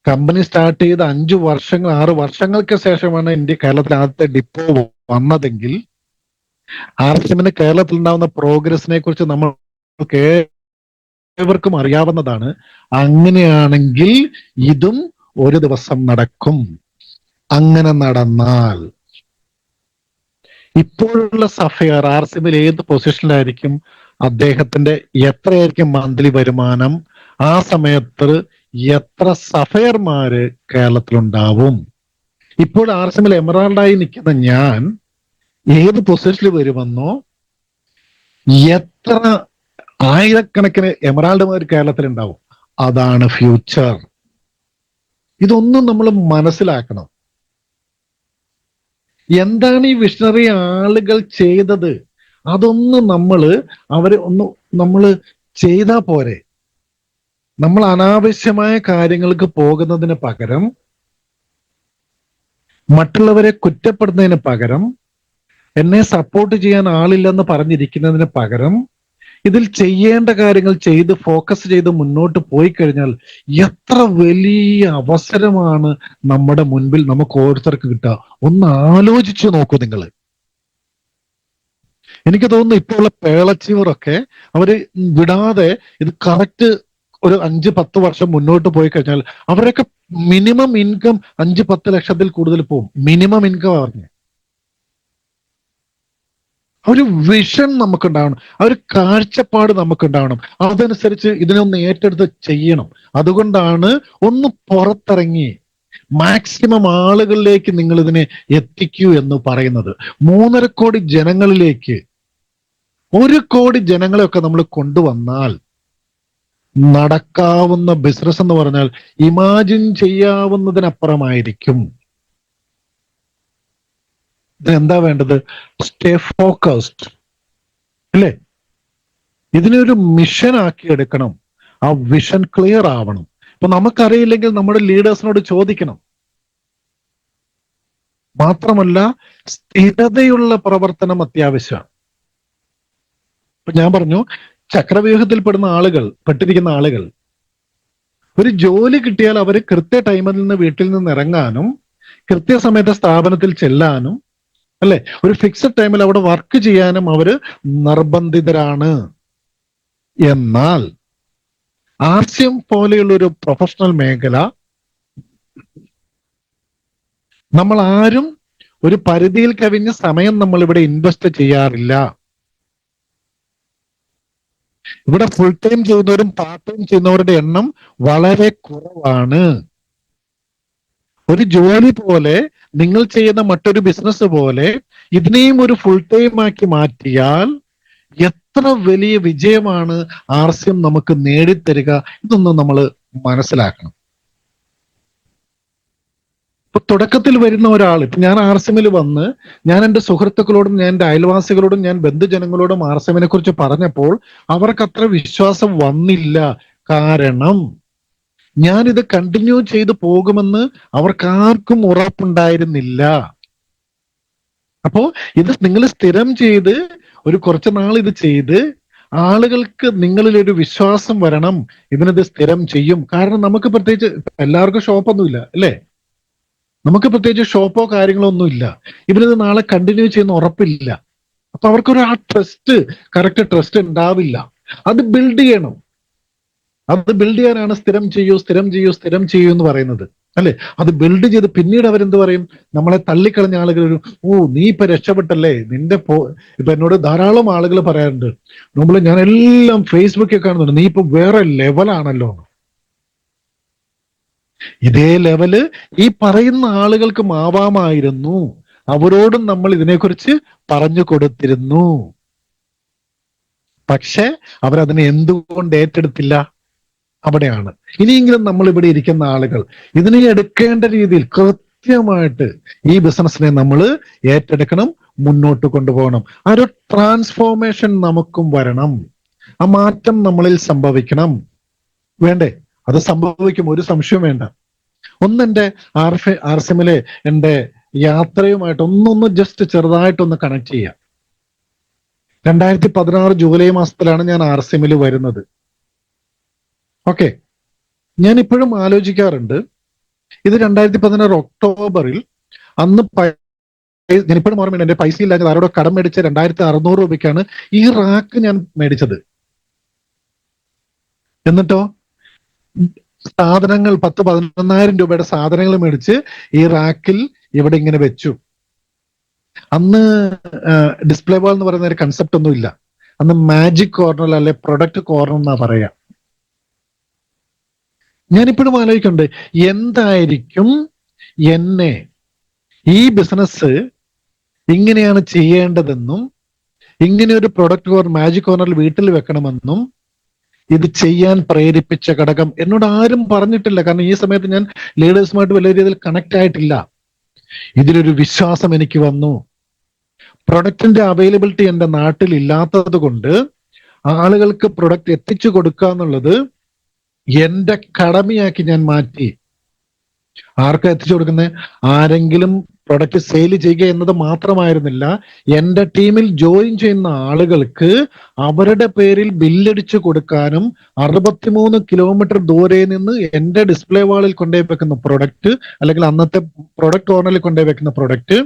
കമ്പനി സ്റ്റാർട്ട് ചെയ്ത് 5 വർഷങ്ങൾ 6 വർഷങ്ങൾക്ക് ശേഷമാണ് കേരളത്തിൽ ആദ്യത്തെ ഡിപ്പോ വന്നതെങ്കിൽ RSMന് കേരളത്തിൽ ഉണ്ടാവുന്ന പ്രോഗ്രസിനെ കുറിച്ച് നമ്മൾക്ക് ഏവർക്കും അറിയാവുന്നതാണ്. അങ്ങനെയാണെങ്കിൽ ഇതും ഒരു ദിവസം നടക്കും. അങ്ങനെ നടന്നാൽ ഇപ്പോഴുള്ള സഫയർ RSMൽ ഏത് പൊസിഷനിലായിരിക്കും, അദ്ദേഹത്തിന്റെ എത്രയായിരിക്കും മന്ത്ലി വരുമാനം, ആ സമയത്ത് എത്ര സഫയർമാര് കേരളത്തിലുണ്ടാവും? ഇപ്പോൾ RSMൽ എമറാൾഡായി നിൽക്കുന്ന ഞാൻ ഏത് പൊസിഷനിൽ വരുമെന്നോ, എത്ര ആയിരക്കണക്കിന് എമറാൾഡുമാർ കേരളത്തിലുണ്ടാവും, അതാണ് ഫ്യൂച്ചർ. ഇതൊന്നും നമ്മൾ മനസ്സിലാക്കണം. എന്താണ് ഈ വിഷണറി ആളുകൾ ചെയ്തത്, അതൊന്നും നമ്മള് ചെയ്താ പോരെ. നമ്മൾ അനാവശ്യമായ കാര്യങ്ങൾക്ക് പോകുന്നതിന് പകരം, മറ്റുള്ളവരെ കുറ്റപ്പെടുന്നതിന് പകരം, എന്നെ സപ്പോർട്ട് ചെയ്യാൻ ആളില്ലെന്ന് പറഞ്ഞിരിക്കുന്നതിന് പകരം, ഇതിൽ ചെയ്യേണ്ട കാര്യങ്ങൾ ചെയ്ത് ഫോക്കസ് ചെയ്ത് മുന്നോട്ട് പോയി കഴിഞ്ഞാൽ എത്ര വലിയ അവസരമാണ് നമ്മുടെ മുൻപിൽ നമുക്ക് ഓരോരുത്തർക്ക് കിട്ടുക. ഒന്ന് ആലോചിച്ചു നോക്കൂ നിങ്ങൾ. എനിക്ക് തോന്നുന്നു ഇപ്പോൾ ഉള്ള പേളച്ചീവറൊക്കെ അവര് വിടാതെ ഇത് കറക്റ്റ് ഒരു 5-10 വർഷം മുന്നോട്ട് പോയി കഴിഞ്ഞാൽ അവരൊക്കെ മിനിമം ഇൻകം 5-10 ലക്ഷത്തിൽ കൂടുതൽ പോകും. മിനിമം ഇൻകം പറഞ്ഞ് ഒരു വിഷൻ നമുക്കുണ്ടാവണം, ആ ഒരു കാഴ്ചപ്പാട് നമുക്കുണ്ടാവണം. അതനുസരിച്ച് ഇതിനൊന്ന് ഏറ്റെടുത്ത് ചെയ്യണം. അതുകൊണ്ടാണ് ഒന്ന് പുറത്തിറങ്ങി മാക്സിമം ആളുകളിലേക്ക് നിങ്ങൾ ഇതിനെ എത്തിക്കൂ എന്ന് പറയുന്നത്. 3.5 കോടി ജനങ്ങളിലേക്ക് 1 കോടി ജനങ്ങളെയൊക്കെ നമ്മൾ കൊണ്ടുവന്നാൽ നടക്കാവുന്ന ബിസിനസ് എന്ന് പറഞ്ഞാൽ ഇമാജിൻ ചെയ്യാവുന്നതിനപ്പുറമായിരിക്കും. ഇതെന്താ വേണ്ടത്? സ്റ്റേ ഫോക്കസ്ഡ്, അല്ലേ? ഇതിനൊരു മിഷൻ ആക്കി എടുക്കണം. ആ വിഷൻ ക്ലിയർ ആവണം. ഇപ്പൊ നമുക്കറിയില്ലെങ്കിൽ നമ്മുടെ ലീഡേഴ്സിനോട് ചോദിക്കണം. മാത്രമല്ല സ്ഥിരതയുള്ള പ്രവർത്തനം അത്യാവശ്യമാണ്. ഇപ്പൊ ഞാൻ പറഞ്ഞു, ചക്രവ്യൂഹത്തിൽ പെട്ടിരിക്കുന്ന ആളുകൾ ഒരു ജോലി കിട്ടിയാൽ അവര് കൃത്യ ടൈമിൽ നിന്ന് വീട്ടിൽ നിന്ന് ഇറങ്ങാനും കൃത്യസമയത്ത് സ്ഥാപനത്തിൽ ചെല്ലാനും, അല്ലെ, ഒരു ഫിക്സഡ് ടൈമിൽ അവിടെ വർക്ക് ചെയ്യാനും അവര് നിർബന്ധിതരാണ്. എന്നാൽ RCM പോലെയുള്ള ഒരു പ്രൊഫഷണൽ മേഖല നമ്മൾ ആരും ഒരു പരിധിയിൽ കവിഞ്ഞ സമയം നമ്മൾ ഇവിടെ ഇൻവെസ്റ്റ് ചെയ്യാറില്ല. ഇവിടെ ഫുൾ ടൈം ചെയ്യുന്നവരും പാർട്ട് ടൈം ചെയ്യുന്നവരുടെ എണ്ണം വളരെ കുറവാണ്. ഒരു ജോലി പോലെ, നിങ്ങൾ ചെയ്യുന്ന മറ്റൊരു ബിസിനസ് പോലെ ഇതിനെയും ഒരു ഫുൾ ടൈം ആക്കി മാറ്റിയാൽ എത്ര വലിയ വിജയമാണ് RCM നമുക്ക് നേടിത്തരിക. ഇതൊന്നും നമ്മൾ മനസ്സിലാക്കണം. ഇപ്പൊ തുടക്കത്തിൽ വരുന്ന ഒരാൾ, ഇപ്പൊ ഞാൻ RCMൽ വന്ന് ഞാൻ എൻ്റെ സുഹൃത്തുക്കളോടും ഞാൻ എൻ്റെ അയൽവാസികളോടും ഞാൻ ബന്ധുജനങ്ങളോടും RCMനെ കുറിച്ച് പറഞ്ഞപ്പോൾ അവർക്ക് അത്ര വിശ്വാസം വന്നില്ല. കാരണം ഞാനിത് കണ്ടിന്യൂ ചെയ്ത് പോകുമെന്ന് അവർക്കാർക്കും ഉറപ്പുണ്ടായിരുന്നില്ല. അപ്പോ ഇത് നിങ്ങൾ സ്ഥിരം ചെയ്ത് ഒരു കുറച്ച് നാൾ ഇത് ചെയ്ത് ആളുകൾക്ക് നിങ്ങളിൽ ഒരു വിശ്വാസം വരണം, ഇതിനത് സ്ഥിരം ചെയ്യും. കാരണം നമുക്ക് പ്രത്യേകിച്ച് എല്ലാവർക്കും ഷോപ്പൊന്നുമില്ല, അല്ലേ? നമുക്ക് പ്രത്യേകിച്ച് ഷോപ്പോ കാര്യങ്ങളോ ഒന്നുമില്ല. ഇവരിത് നാളെ കണ്ടിന്യൂ ചെയ്യുന്ന ഉറപ്പില്ല. അപ്പൊ അവർക്കൊരു ആ കറക്റ്റ് ട്രസ്റ്റ് ഉണ്ടാവില്ല. അത് ബിൽഡ് ചെയ്യണം. അത് ബിൽഡ് ചെയ്യാനാണ് സ്ഥിരം ചെയ്യൂ എന്ന് പറയുന്നത്, അല്ലെ? അത് ബിൽഡ് ചെയ്ത് പിന്നീട് അവരെന്ത് പറയും? നമ്മളെ തള്ളിക്കളഞ്ഞ ആളുകൾ നീ ഇപ്പൊ രക്ഷപ്പെട്ടല്ലേ, ഇപ്പൊ എന്നോട് ധാരാളം ആളുകൾ പറയാറുണ്ട്, നമ്മള് ഞാൻ എല്ലാം ഫേസ്ബുക്കിൽ കാണുന്നുണ്ട്, നീ ഇപ്പൊ വേറെ ലെവലാണല്ലോ. ഇതേ ലെവല് ഈ പറയുന്ന ആളുകൾക്കും ആവാമായിരുന്നു. അവരോടും നമ്മൾ ഇതിനെക്കുറിച്ച് പറഞ്ഞു കൊടുത്തിരുന്നു. പക്ഷെ അവരതിനെ എന്തുകൊണ്ട് ഏറ്റെടുത്തില്ല? അവിടെയാണ്. ഇനിയെങ്കിലും നമ്മൾ ഇവിടെ ഇരിക്കുന്ന ആളുകൾ ഇതിനെ എടുക്കേണ്ട രീതിയിൽ കൃത്യമായിട്ട് ഈ ബിസിനസ്സിനെ നമ്മൾ ഏറ്റെടുക്കണം, മുന്നോട്ട് കൊണ്ടുപോകണം. ആ ഒരു ട്രാൻസ്ഫോർമേഷൻ നമുക്കും വരണം. ആ മാറ്റം നമ്മളിൽ സംഭവിക്കണം. വേണ്ടേ? അത് സംഭവിക്കും, ഒരു സംശയവും വേണ്ട. എൻ്റെ RCMലെ എൻ്റെ യാത്രയുമായിട്ട് ഒന്നൊന്ന് ജസ്റ്റ് ചെറുതായിട്ടൊന്ന് കണക്ട് ചെയ്യാം. 2016 ജൂലൈ മാസത്തിലാണ് ഞാൻ RCMൽ വരുന്നത്. ഓക്കെ, ഞാൻ ഇപ്പോഴും ആലോചിക്കാറുണ്ട്, ഇത് 2016 ഒക്ടോബറിൽ, അന്ന് ഞാനിപ്പോഴും ഓർമ്മയുണ്ട്, എന്റെ പൈസ ഇല്ലാഞ്ഞത് ആരോടോ കടം മേടിച്ച 2600 രൂപയ്ക്കാണ് ഈ റാക്ക് ഞാൻ മേടിച്ചത്. എന്നിട്ടോ സാധനങ്ങൾ 10-11,000 രൂപയുടെ സാധനങ്ങൾ മേടിച്ച് ഈ റാക്കിൽ ഇവിടെ ഇങ്ങനെ വെച്ചു. അന്ന് ഡിസ്പ്ലേ വാൾ എന്ന് പറയുന്ന ഒരു കൺസെപ്റ്റ് ഒന്നും ഇല്ല. അന്ന് മാജിക് കോർണർ അല്ലെ പ്രൊഡക്റ്റ് കോർണർ എന്നാ പറയാ. ഞാനിപ്പോഴും ആലോചിക്കുന്നുണ്ട്, എന്തായിരിക്കും എന്നെ ഈ ബിസിനസ് ഇങ്ങനെയാണ് ചെയ്യേണ്ടതെന്നും ഇങ്ങനെ ഒരു പ്രൊഡക്റ്റ് കോർണർ മാജിക് കോർണറിൽ വീട്ടിൽ വെക്കണമെന്നും ഇത് ചെയ്യാൻ പ്രേരിപ്പിച്ച ഘടകം എന്നോട് ആരും പറഞ്ഞിട്ടില്ല. കാരണം ഈ സമയത്ത് ഞാൻ ലീഡേഴ്സുമായിട്ട് വലിയ രീതിയിൽ കണക്ട് ആയിട്ടില്ല. ഇതിലൊരു വിശ്വാസം എനിക്ക് വന്നു. പ്രൊഡക്റ്റിന്റെ അവൈലബിലിറ്റി എന്റെ നാട്ടിൽ ഇല്ലാത്തത് കൊണ്ട് ആളുകൾക്ക് പ്രൊഡക്റ്റ് എത്തിച്ചു കൊടുക്കുക എന്നുള്ളത് എന്റെ കടമയാക്കി ഞാൻ മാറ്റി. ആർക്കാ എത്തിച്ചു കൊടുക്കുന്നത്? ആരെങ്കിലും പ്രൊഡക്റ്റ് സെയിൽ ചെയ്യുക എന്നത് മാത്രമായിരുന്നില്ല, എന്റെ ടീമിൽ ജോയിൻ ചെയ്യുന്ന ആളുകൾക്ക് അവരുടെ പേരിൽ ബില്ലടിച്ചു കൊടുക്കാനും 63 കിലോമീറ്റർ ദൂരെ നിന്ന് എന്റെ ഡിസ്പ്ലേ വാളിൽ കൊണ്ടുപോയി വെക്കുന്ന പ്രൊഡക്റ്റ്, അല്ലെങ്കിൽ അന്നത്തെ പ്രൊഡക്റ്റ് ഓർണറിൽ കൊണ്ടുപോയി വെക്കുന്ന പ്രൊഡക്റ്റ്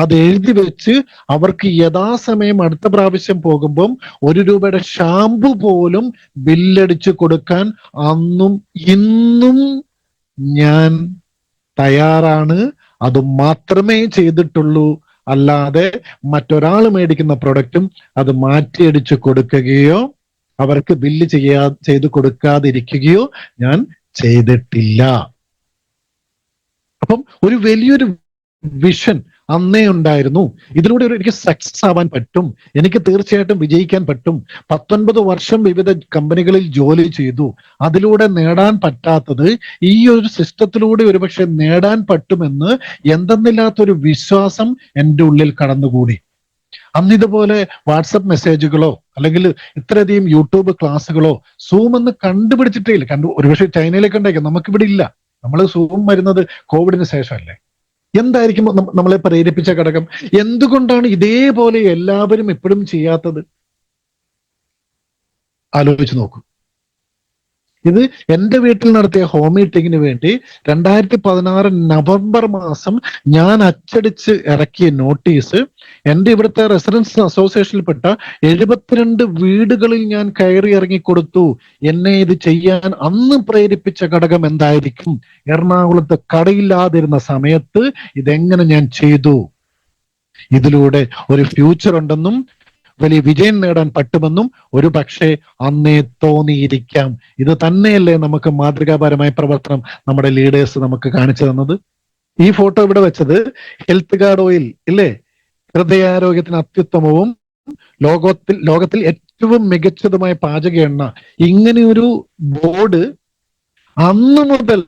അത് എഴുതി വെച്ച് അവർക്ക് യഥാസമയം അടുത്ത പ്രാവശ്യം പോകുമ്പം 1 രൂപയുടെ ഷാമ്പു പോലും ബില്ലടിച്ചു കൊടുക്കാൻ അന്നും ഇന്നും ഞാൻ തയ്യാറാണ്. അത് മാത്രമേ ചെയ്തിട്ടുള്ളൂ. അല്ലാതെ മറ്റൊരാൾ മേടിക്കുന്ന പ്രൊഡക്റ്റും അത് മാറ്റിയടിച്ചു കൊടുക്കുകയോ അവർക്ക് ബില്ല് ചെയ്ത് കൊടുക്കാതിരിക്കുകയോ ഞാൻ ചെയ്തിട്ടില്ല. അപ്പം ഒരു വലിയൊരു വിഷൻ അന്നേ ഉണ്ടായിരുന്നു. ഇതിലൂടെ എനിക്ക് സക്സസ് ആവാൻ പറ്റും, എനിക്ക് തീർച്ചയായിട്ടും വിജയിക്കാൻ പറ്റും. 19 വർഷം വിവിധ കമ്പനികളിൽ ജോലി ചെയ്തു. അതിലൂടെ നേടാൻ പറ്റാത്തത് ഈ ഒരു സിസ്റ്റത്തിലൂടെ ഒരുപക്ഷെ നേടാൻ പറ്റുമെന്ന് എന്തെന്നില്ലാത്തൊരു വിശ്വാസം എൻ്റെ ഉള്ളിൽ കടന്നുകൂടി. അന്നിതുപോലെ വാട്സപ്പ് മെസ്സേജുകളോ അല്ലെങ്കിൽ ഇത്രയധികം യൂട്യൂബ് ക്ലാസ്സുകളോ സൂം എന്ന് കണ്ടുപിടിച്ചിട്ടേ ഇല്ല. ഒരുപക്ഷെ ചൈനയിലേക്ക് ഉണ്ടായിരിക്കും, നമുക്കിവിടെ ഇല്ല. നമ്മൾ സൂം വരുന്നത് കോവിഡിന് ശേഷമല്ലേ. എന്തായിരിക്കും നമ്മളെ പ്രേരിപ്പിച്ച ഘടകം? എന്തുകൊണ്ടാണ് ഇതേപോലെ എല്ലാവരും എപ്പോഴും ചെയ്യാത്തത്? ആലോചിച്ച് നോക്കൂ. ഇത് എന്റെ വീട്ടിൽ നടത്തിയ ഹോം മീറ്റിങ്ങിന് വേണ്ടി 2016 നവംബർ മാസം ഞാൻ അച്ചടിച്ച് ഇറക്കിയ നോട്ടീസ് എന്റെ ഇവിടുത്തെ റെസിഡൻസ് അസോസിയേഷനിൽപ്പെട്ട 72 വീടുകളിൽ ഞാൻ കയറി ഇറങ്ങി കൊടുത്തു. എന്നെ ഇത് ചെയ്യാൻ അന്ന് പ്രേരിപ്പിച്ച ഘടകം എന്തായിരിക്കും? എറണാകുളത്ത് കടയില്ലാതിരുന്ന സമയത്ത് ഇതെങ്ങനെ ഞാൻ ചെയ്തു? ഇതിലൂടെ ഒരു ഫ്യൂച്ചർ ഉണ്ടെന്നും വലിയ വിജയം നേടാൻ പറ്റുമെന്നും ഒരു പക്ഷേ അന്നേ തോന്നിയിരിക്കാം. ഇത് തന്നെയല്ലേ നമുക്ക് മാതൃകാപരമായ പ്രവർത്തനം നമ്മുടെ ലീഡേഴ്സ് നമുക്ക് കാണിച്ചു തന്നത്? ഈ ഫോട്ടോ ഇവിടെ വെച്ചത് ഹെൽത്ത് ഗാർഡ് ഓയിൽ ഇല്ലേ, ഹൃദയാരോഗ്യത്തിന് അത്യുത്തമവും ലോകത്തിൽ ഏറ്റവും മികച്ചതുമായ പാചക എണ്ണ, ഇങ്ങനെയൊരു ബോർഡ് അന്ന് മുതൽ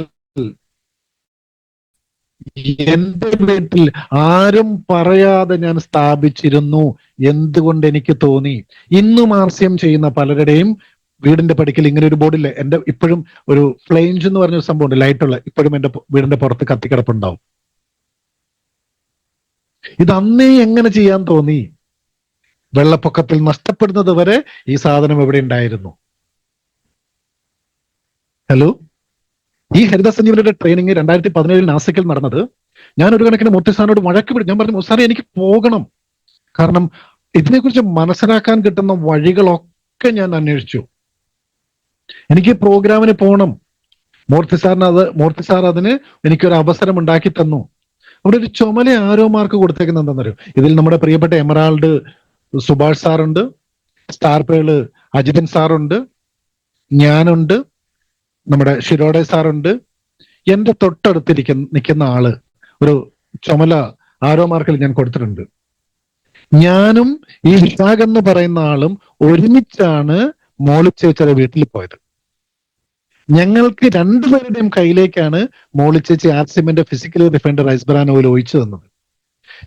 എന്റെ വീട്ടിൽ ആരും പറയാതെ ഞാൻ സ്ഥാപിച്ചിരുന്നു. എന്തുകൊണ്ട് എനിക്ക് തോന്നി? ഇന്നും ആർസ്യം ചെയ്യുന്ന പലരുടെയും വീടിന്റെ പടിക്കൽ ഇങ്ങനെ ഒരു ബോർഡില്ലേ, എന്റെ ഇപ്പോഴും ഒരു ഫ്ലെയിംസ് എന്ന് പറഞ്ഞൊരു സംഭവം ഉണ്ട്, ലൈറ്റുള്ള, ഇപ്പോഴും എന്റെ വീടിന്റെ പുറത്ത് കത്തിക്കിടപ്പുണ്ടാവും. ഇത് അന്നേ എങ്ങനെ ചെയ്യാൻ തോന്നി? വെള്ളപ്പൊക്കത്തിൽ നഷ്ടപ്പെടുന്നത് വരെ ഈ സാധനം എവിടെ ഉണ്ടായിരുന്നു? ഹലോ, ഈ ഹരിത സഞ്ജീവനിയുടെ ട്രെയിനിങ് 2017 നാസിക്കിൽ നടന്നത്. ഞാൻ ഒരു കണക്കിന് മൂർത്തി സാറിനോട് വഴക്ക് പിടിച്ചു. ഞാൻ പറഞ്ഞു, സാറേ എനിക്ക് പോകണം. കാരണം ഇതിനെക്കുറിച്ച് മനസ്സിലാക്കാൻ കിട്ടുന്ന വഴികളൊക്കെ ഞാൻ അന്വേഷിച്ചു. എനിക്ക് പ്രോഗ്രാമിന് പോകണം. മൂർത്തി സാർ അതിന് എനിക്കൊരു അവസരം ഉണ്ടാക്കി തന്നു. അവിടെ ഒരു ചുമല ആരോ മാർക്ക് കൊടുത്തേക്കുന്നത് എന്താണെന്നറിയോ? ഇതിൽ നമ്മുടെ പ്രിയപ്പെട്ട എമറാൾഡ് സുഭാഷ് സാറുണ്ട്, സ്റ്റാർ പേള് അജിതൻ സാറുണ്ട്, ഞാനുണ്ട്, നമ്മുടെ ഷിരോഡെ സാറുണ്ട്. എന്റെ തൊട്ടടുത്ത് നിൽക്കുന്ന ആള് ഒരു ചുമല ആരോ മാർക്കിൽ ഞാൻ കൊടുത്തിട്ടുണ്ട്. ഞാനും ഈ വിശാഖ് എന്ന് പറയുന്ന ആളും ഒരുമിച്ചാണ് മോളിച്ചേച്ചിയുടെ വീട്ടിൽ പോയത്. ഞങ്ങൾക്ക് രണ്ടുപേരുടെയും കയ്യിലേക്കാണ് മോളിച്ചേച്ചി ആർസിമിന്റെ physically refined rice bran oil ഒഴിച്ചു തന്നത്.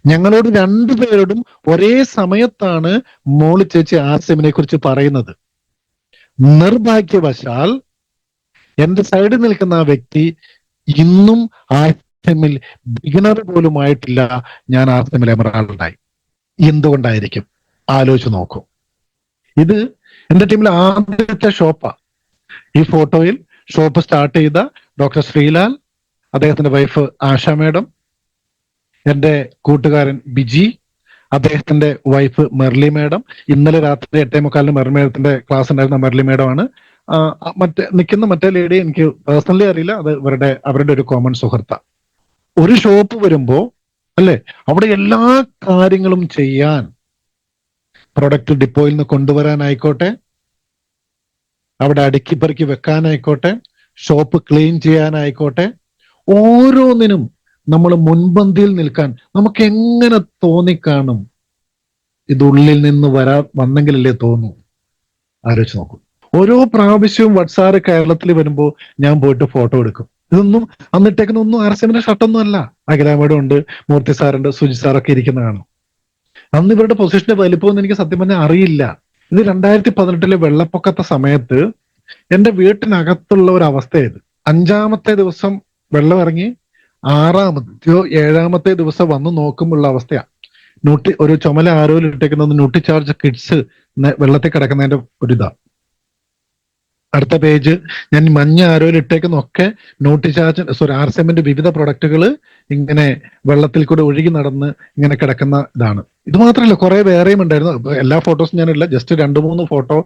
ഞങ്ങളോട് രണ്ടുപേരോടും ഒരേ സമയത്താണ് മോളിച്ചേച്ചി ആർസിമിനെ കുറിച്ച് പറയുന്നത്. നിർഭാഗ്യവശാൽ എന്റെ സൈഡിൽ നിൽക്കുന്ന ആ വ്യക്തി ഇന്നും ആർസിമിൽ ബിഗിനർ പോലും ആയിട്ടില്ല. ഞാൻ ആർസിമിൽ എമറാൾഡായി. എന്തുകൊണ്ടായിരിക്കും? ആലോചിച്ച് നോക്കൂ. ഇത് എന്റെ ടീമിലെ ആദ്യത്തെ ഷോപ്പാ. ഈ ഫോട്ടോയിൽ ഷോപ്പ് സ്റ്റാർട്ട് ചെയ്ത ഡോക്ടർ ശ്രീലാൽ, അദ്ദേഹത്തിന്റെ വൈഫ് ആശ മേഡം, എൻ്റെ കൂട്ടുകാരൻ ബിജി, അദ്ദേഹത്തിന്റെ വൈഫ് മെർലി മേഡം. ഇന്നലെ രാത്രി 8:45 മെർലി മേഡത്തിന്റെ ക്ലാസ് ഉണ്ടായിരുന്ന മെർലി മേഡമാണ്. മറ്റേ നിൽക്കുന്ന മറ്റേ ലേഡി എനിക്ക് പേഴ്സണലി അറിയില്ല, അത് അവരുടെ ഒരു കോമൺ സുഹൃത്ത. ഒരു ഷോപ്പ് വരുമ്പോ അല്ലെ, അവിടെ എല്ലാ കാര്യങ്ങളും ചെയ്യാൻ, പ്രൊഡക്റ്റ് ഡിപ്പോയിൽ നിന്ന് കൊണ്ടുവരാനായിക്കോട്ടെ, അവിടെ അടുക്കി പെറുക്കി വെക്കാനായിക്കോട്ടെ, ഷോപ്പ് ക്ലീൻ ചെയ്യാനായിക്കോട്ടെ, ഓരോന്നിനും നമ്മൾ മുൻപന്തിയിൽ നിൽക്കാൻ നമുക്ക് എങ്ങനെ തോന്നിക്കാണും? ഇത് ഉള്ളിൽ നിന്ന് വന്നെങ്കിലല്ലേ തോന്നൂ. ആലോചിച്ച് നോക്കൂ. ഓരോ പ്രാവശ്യവും വട്സാറ് കേരളത്തിൽ വരുമ്പോൾ ഞാൻ പോയിട്ട് ഫോട്ടോ എടുക്കും. ഇതൊന്നും അന്നിട്ടേക്കുന്ന ഒന്നും RSMന്റെ ഷർട്ടൊന്നും അല്ല. അഖിലാമേഡം ഉണ്ട്, മൂർത്തി സാറുണ്ട്, സുജി സാറൊക്കെ ഇരിക്കുന്നതാണ്. അന്ന് ഇവരുടെ പൊസിഷന്റെ വലിപ്പമൊന്നും എനിക്ക് സത്യം പറഞ്ഞാൽ അറിയില്ല. ഇത് 2018 വെള്ളപ്പൊക്കത്തെ സമയത്ത് എന്റെ വീട്ടിനകത്തുള്ള ഒരു അവസ്ഥയായത്. 5-ാമത്തെ ദിവസം വെള്ളം ഇറങ്ങി, 6-ാമത്തെയോ 7-ാമത്തെ ദിവസം വന്ന് നോക്കുമ്പോഴുള്ള അവസ്ഥയാ. ഒരു ചുമല ആരോയിൽ ഇട്ടേക്കുന്നത് ന്യൂട്രി ചാർജ് കിഡ്സ് വെള്ളത്തിൽ കിടക്കുന്നതിന്റെ ഒരിതാ. അടുത്ത പേജ് ഞാൻ മഞ്ഞ ആരോയിൽ ഇട്ടേക്കുന്നൊക്കെ ന്യൂട്രി ചാർജ് RSMന്റെ വിവിധ പ്രൊഡക്റ്റുകൾ ഇങ്ങനെ വെള്ളത്തിൽ കൂടെ ഒഴുകി നടന്ന് ഇങ്ങനെ കിടക്കുന്ന ഇതാണ്. ഇത് മാത്രമല്ല, കുറെ വേറെയും ഉണ്ടായിരുന്നു. എല്ലാ ഫോട്ടോസും ഞാനില്ല, ജസ്റ്റ് 2-3 ഫോട്ടോ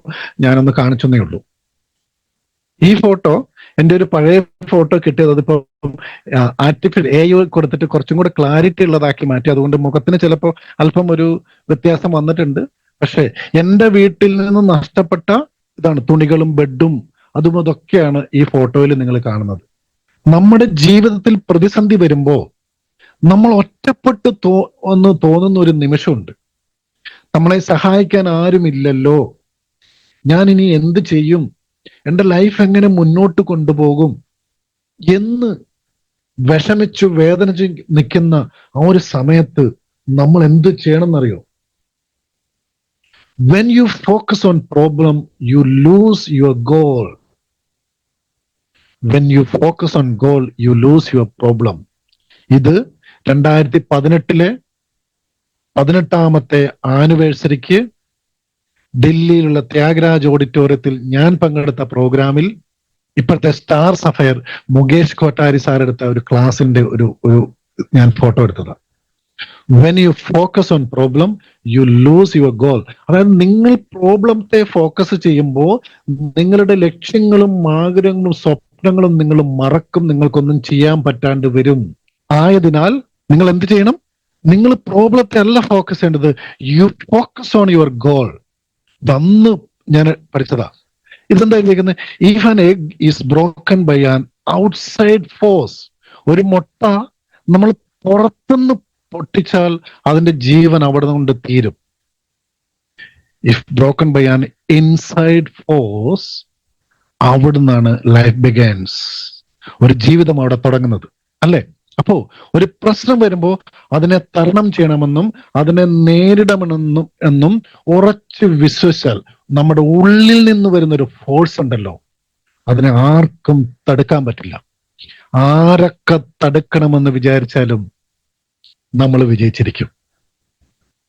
ഞാനൊന്ന് കാണിച്ചെന്നേ ഉള്ളൂ. ഈ ഫോട്ടോ എൻ്റെ ഒരു പഴയ ഫോട്ടോ കിട്ടിയത്, അതിപ്പോ ആർട്ടിഫിഷ്യൽ AI കൊടുത്തിട്ട് കുറച്ചും കൂടെ ക്ലാരിറ്റി ഉള്ളതാക്കി മാറ്റി. അതുകൊണ്ട് മുഖത്തിന് ചിലപ്പോൾ അല്പം ഒരു വ്യത്യാസം വന്നിട്ടുണ്ട്. പക്ഷെ എൻ്റെ വീട്ടിൽ നിന്ന് നഷ്ടപ്പെട്ട ഇതാണ്, തുണികളും ബെഡും അതൊക്കെയാണ് ഈ ഫോട്ടോയിൽ നിങ്ങൾ കാണുന്നത്. നമ്മുടെ ജീവിതത്തിൽ പ്രതിസന്ധി വരുമ്പോ നമ്മൾ ഒറ്റപ്പെട്ട് തോന്നുന്ന ഒരു നിമിഷമുണ്ട്. നമ്മളെ സഹായിക്കാൻ ആരുമില്ലല്ലോ, ഞാൻ ഇനി എന്ത് ചെയ്യും, എൻ്റെ ലൈഫ് എങ്ങനെ മുന്നോട്ട് കൊണ്ടുപോകും എന്ന് വിഷമിച്ചു വേദനിച്ച് നിൽക്കുന്ന ആ ഒരു സമയത്ത് നമ്മൾ എന്ത് ചെയ്യണമെന്നറിയോ? When you focus on problem, you lose your goal. When you focus on goal, you lose your problem. ഇത് 2018 18-ാമത്തെ ആനിവേഴ്സറിക്ക് ഡൽഹിയിലുള്ള ത്യാഗരാജ് ഓഡിറ്റോറിയത്തിൽ ഞാൻ പങ്കെടുത്ത പ്രോഗ്രാമിൽ ഇപ്പോഴത്തെ സ്റ്റാർ സഫയർ മുകേഷ് കോട്ടാരി സാർ എടുത്ത ഒരു ക്ലാസിന്റെ ഒരു ഞാൻ ഫോട്ടോ എടുത്തതാണ്. When you focus on problem, you lose your goal. അതായത് നിങ്ങൾ പ്രോബ്ലത്തെ ഫോക്കസ് ചെയ്യുമ്പോൾ നിങ്ങളുടെ ലക്ഷ്യങ്ങളും ആഗ്രഹങ്ങളും സ്വപ്നങ്ങളും നിങ്ങൾ മറക്കും, നിങ്ങൾക്കൊന്നും ചെയ്യാൻ പറ്റാണ്ട് വരും. ആയതിനാൽ നിങ്ങൾ എന്ത് ചെയ്യണം? നിങ്ങൾ പ്രോബ്ലത്തെ അല്ല ഫോക്കസ് ചെയ്യേണ്ടത്, you focus on your goal. ഇതന്ന് ഞാൻ പഠിച്ചതാ. ഇതെന്താ എഴുതിയിരിക്കുന്നത്? If an egg is broken by an outside force. ഒരു മുട്ട നമ്മൾ പുറത്തുനിന്ന് പൊട്ടിച്ചാൽ അതിന്റെ ജീവൻ അവിടെ കൊണ്ട് തീരും. If broken by an inside force, അവിടുന്നാണ് ലൈഫ് ബിഗൻസ്. ഒരു ജീവിതം അവിടെ തുടങ്ങുന്നത് അല്ലേ? അപ്പോ ഒരു പ്രശ്നം വരുമ്പോ അതിനെ തരണം ചെയ്യണമെന്നും അതിനെ നേരിടണമെന്നും ഉറച്ചു വിശ്വസിച്ചാൽ, നമ്മുടെ ഉള്ളിൽ നിന്ന് വരുന്ന ഒരു ഫോഴ്സ് ഉണ്ടല്ലോ, അതിനെ ആർക്കും തടുക്കാൻ പറ്റില്ല. ആരൊക്കെ തടുക്കണമെന്ന് വിചാരിച്ചാലും നമ്മൾ വിജയിച്ചിരിക്കും.